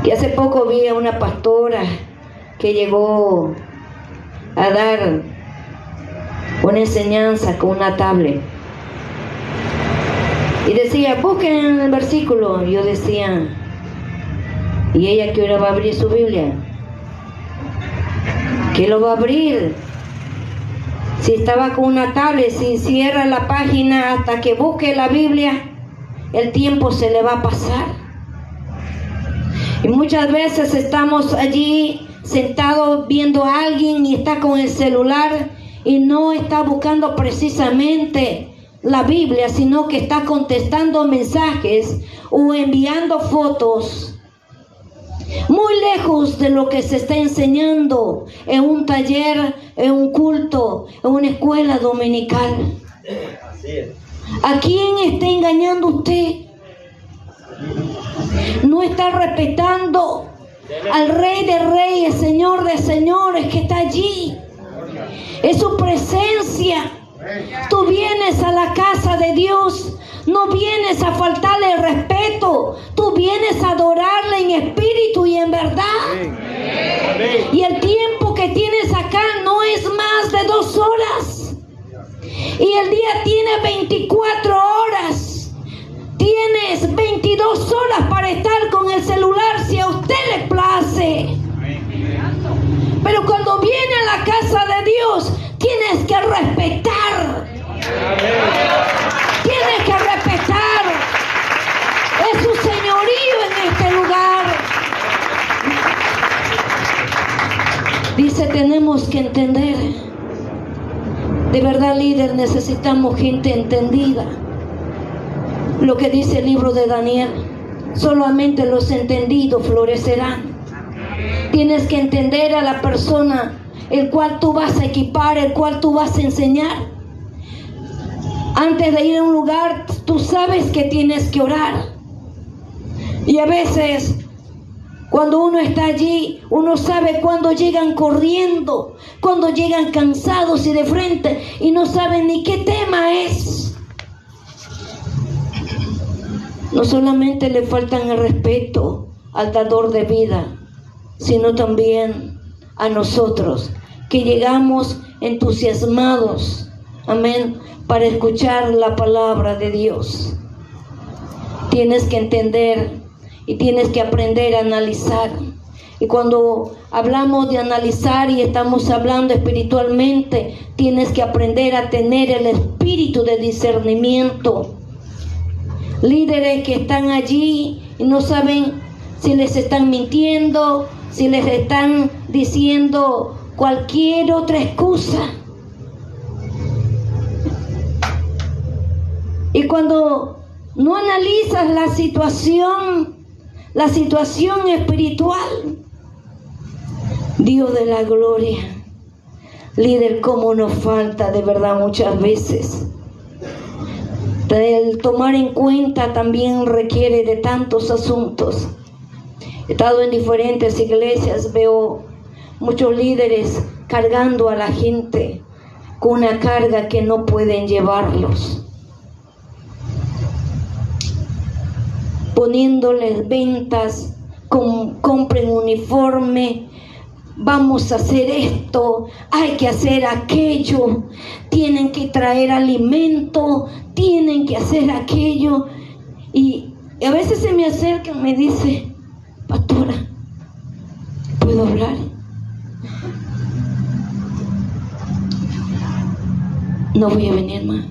Y hace poco vi a una pastora que llegó a dar una enseñanza con una tablet. Y decía, busquen el versículo. Y yo decía, ¿y ella qué hora va a abrir su Biblia? ¿Qué lo va a abrir? Si estaba con una tablet, si cierra la página hasta que busque la Biblia, el tiempo se le va a pasar. Y muchas veces estamos allí sentados viendo a alguien y está con el celular y no está buscando precisamente la Biblia, sino que está contestando mensajes o enviando fotos muy lejos de lo que se está enseñando en un taller, en un culto, en una escuela dominical. Así es. ¿A quién está engañando usted? No está respetando al Rey de Reyes, Señor de Señores, que está allí. Es su presencia. Tú vienes a la casa de Dios, no vienes a faltarle el respeto, tú vienes a adorarle en espíritu y en verdad. Amén. Y el tiempo que tienes acá no es más de 2 horas. Y el día tiene 24 horas. Tienes 22 horas para estar con el celular si a usted le place. Pero cuando viene a la casa de Dios, tienes que respetar. Tienes que respetar. Es su señorío en este lugar. Entonces tenemos que entender. De verdad, líder, necesitamos gente entendida. Lo que dice el libro de Daniel, solamente los entendidos florecerán. Tienes que entender a la persona el cual tú vas a equipar, el cual tú vas a enseñar. Antes de ir a un lugar, tú sabes que tienes que orar. Y a veces, cuando uno está allí, uno sabe cuando llegan corriendo, cuando llegan cansados y de frente, y no saben ni qué tema es. No solamente le faltan el respeto al dador de vida, sino también a nosotros, que llegamos entusiasmados, amén, para escuchar la palabra de Dios. Tienes que entender y tienes que aprender a analizar. Y cuando hablamos de analizar y estamos hablando espiritualmente, tienes que aprender a tener el espíritu de discernimiento. Líderes que están allí y no saben si les están mintiendo, si les están diciendo cualquier otra excusa. Y cuando no analizas la situación espiritual, Dios de la gloria, líder, cómo nos falta de verdad muchas veces. El tomar en cuenta también requiere de tantos asuntos. He estado en diferentes iglesias, veo muchos líderes cargando a la gente con una carga que no pueden llevarlos, poniéndoles ventas, compren uniforme, vamos a hacer esto, hay que hacer aquello, tienen que traer alimento, tienen que hacer aquello. Y a veces se me acerca y me dice: pastora, ¿puedo hablar? No voy a venir más,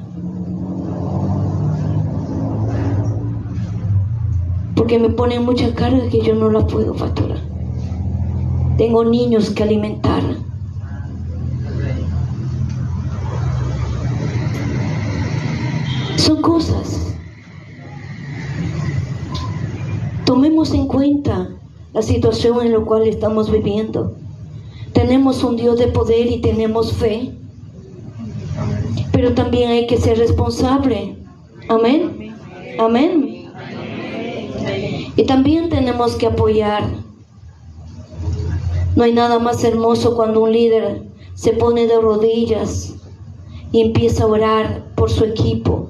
porque me ponen muchas cargas que yo no las puedo, pastora. Tengo niños que alimentar. Son cosas. Tomemos en cuenta la situación en la cual estamos viviendo. Tenemos un Dios de poder y tenemos fe, pero también hay que ser responsable. Amén. Amén. Y también tenemos que apoyar. No hay nada más hermoso cuando un líder se pone de rodillas y empieza a orar por su equipo.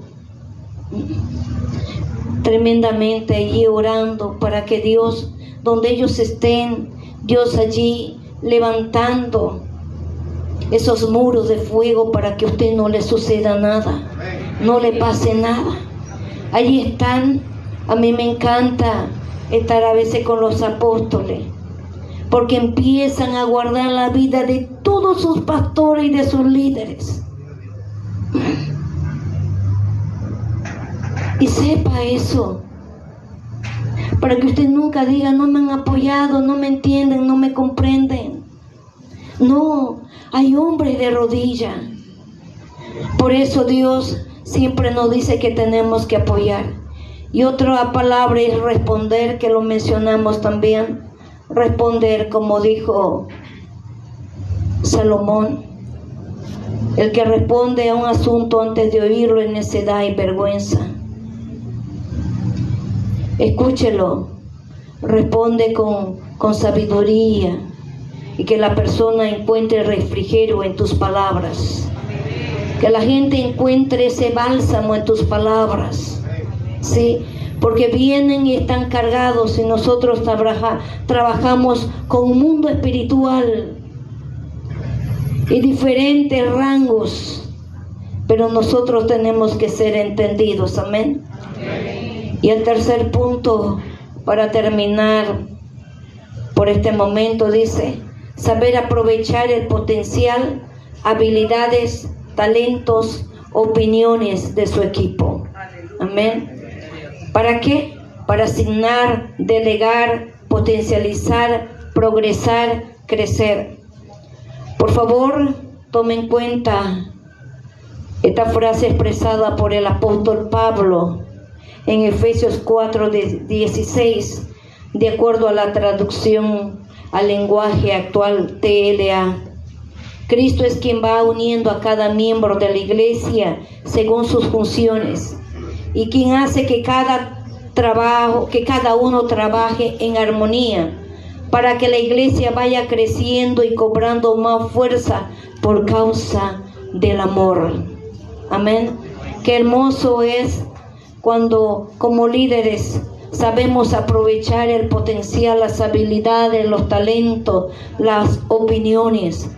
Tremendamente allí orando para que Dios, donde ellos estén, Dios allí levantando esos muros de fuego para que a usted no le suceda nada, no le pase nada. Allí están. A mí me encanta estar a veces con los apóstoles, porque empiezan a guardar la vida de todos sus pastores y de sus líderes. Y sepa eso, para que usted nunca diga: no me han apoyado, no me entienden, no me comprenden. No, hay hombres de rodilla. Por eso Dios siempre nos dice que tenemos que apoyar. Y otra palabra es responder, que lo mencionamos también. Responder, como dijo Salomón: el que responde a un asunto antes de oírlo es necedad y vergüenza. Escúchelo, responde con sabiduría, y que la persona encuentre refrigerio en tus palabras, que la gente encuentre ese bálsamo en tus palabras. Sí, porque vienen y están cargados, y nosotros trabajamos con un mundo espiritual y diferentes rangos, pero nosotros tenemos que ser entendidos. Amén. Y el tercer punto, para terminar por este momento, dice: saber aprovechar el potencial, habilidades, talentos, opiniones de su equipo. Amén. ¿Para qué? Para asignar, delegar, potencializar, progresar, crecer. favor, tomen en cuenta esta frase expresada por el apóstol Pablo en Efesios 4:16, de acuerdo a la traducción al lenguaje actual TLA. Cristo es quien va uniendo a cada miembro de la iglesia según sus funciones y quien hace que cada uno trabaje en armonía para que la iglesia vaya creciendo y cobrando más fuerza por causa del amor. Amén. Qué hermoso es cuando como líderes sabemos aprovechar el potencial, las habilidades, los talentos, las opiniones,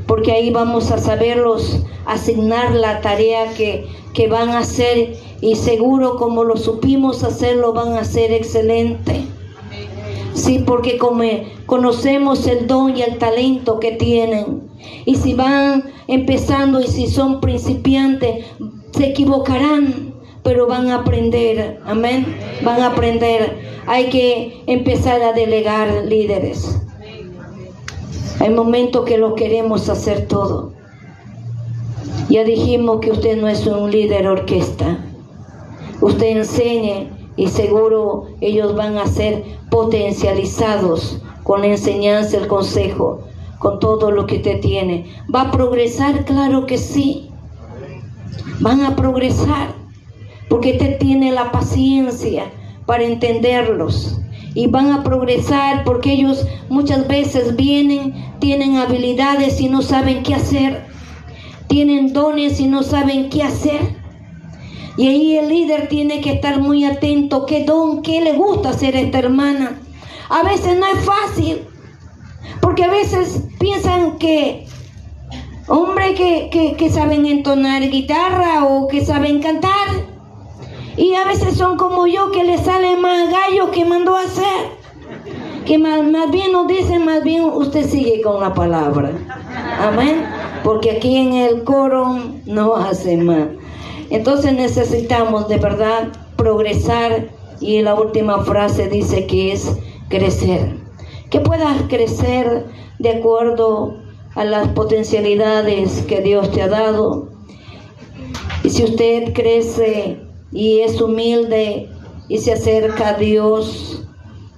porque ahí vamos a saberlos asignar la tarea que van a hacer, y seguro como lo supimos hacerlo van a hacer excelente. Sí, porque como conocemos el don y el talento que tienen, y si van empezando y si son principiantes, se equivocarán, pero van a aprender. Amén. Van a aprender. Hay que empezar a delegar líderes. Hay momentos que lo queremos hacer todo. Ya dijimos que usted no es un líder orquesta. Usted enseñe y seguro ellos van a ser potencializados con la enseñanza, el consejo, con todo lo que usted tiene. ¿Va a progresar? Claro que sí. Van a progresar porque usted tiene la paciencia para entenderlos. Y van a progresar porque ellos muchas veces vienen, tienen habilidades y no saben qué hacer. Tienen dones y no saben qué hacer. Y ahí el líder tiene que estar muy atento. ¿Qué don, qué le gusta hacer a esta hermana? A veces no es fácil, porque a veces piensan que hombres que saben entonar guitarra o que saben cantar, y a veces son como yo, que le sale más gallo que mandó a hacer, que más bien nos dicen, más bien usted sigue con la palabra. Amén. Porque aquí en el coro no hace más. Entonces necesitamos de verdad progresar, y la última frase dice que es crecer. Que puedas crecer de acuerdo a las potencialidades que Dios te ha dado. Y si usted crece y es humilde y se acerca a Dios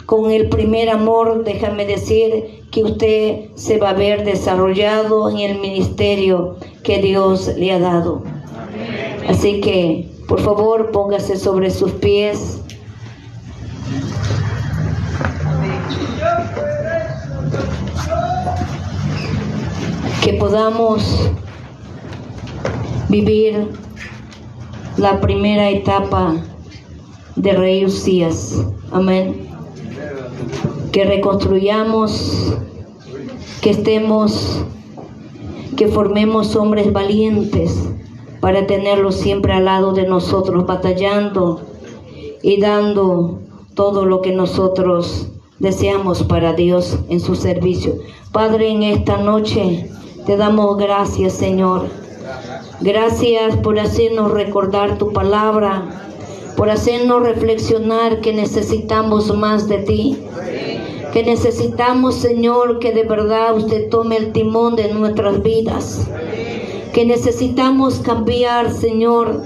con el primer amor, déjame decir que usted se va a ver desarrollado en el ministerio que Dios le ha dado. Así que, por favor, póngase sobre sus pies. Que podamos vivir la primera etapa de Rey Usías. Amén. Que reconstruyamos, que formemos hombres valientes para tenerlos siempre al lado de nosotros, batallando y dando todo lo que nosotros deseamos para Dios en su servicio. Padre, en esta noche te damos gracias, Señor. Gracias por hacernos recordar tu palabra, por hacernos reflexionar que necesitamos más de ti, que necesitamos, Señor, que de verdad usted tome el timón de nuestras vidas, que necesitamos cambiar, Señor.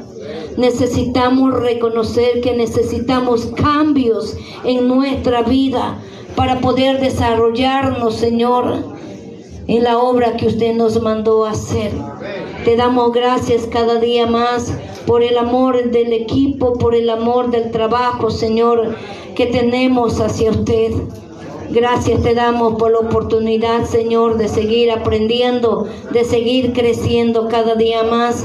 Necesitamos reconocer que necesitamos cambios en nuestra vida para poder desarrollarnos, Señor, en la obra que usted nos mandó a hacer. Te damos gracias cada día más por el amor del equipo, por el amor del trabajo, Señor, que tenemos hacia usted. Gracias te damos por la oportunidad, Señor, de seguir aprendiendo, de seguir creciendo cada día más,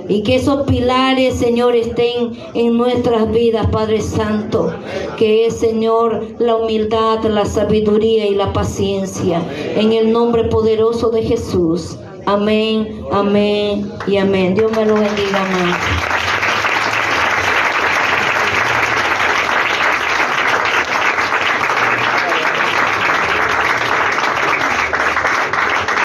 y que esos pilares, Señor, estén en nuestras vidas, Padre Santo, que es, Señor, la humildad, la sabiduría y la paciencia, en el nombre poderoso de Jesús. Amén, amén y amén. Dios me lo bendiga más.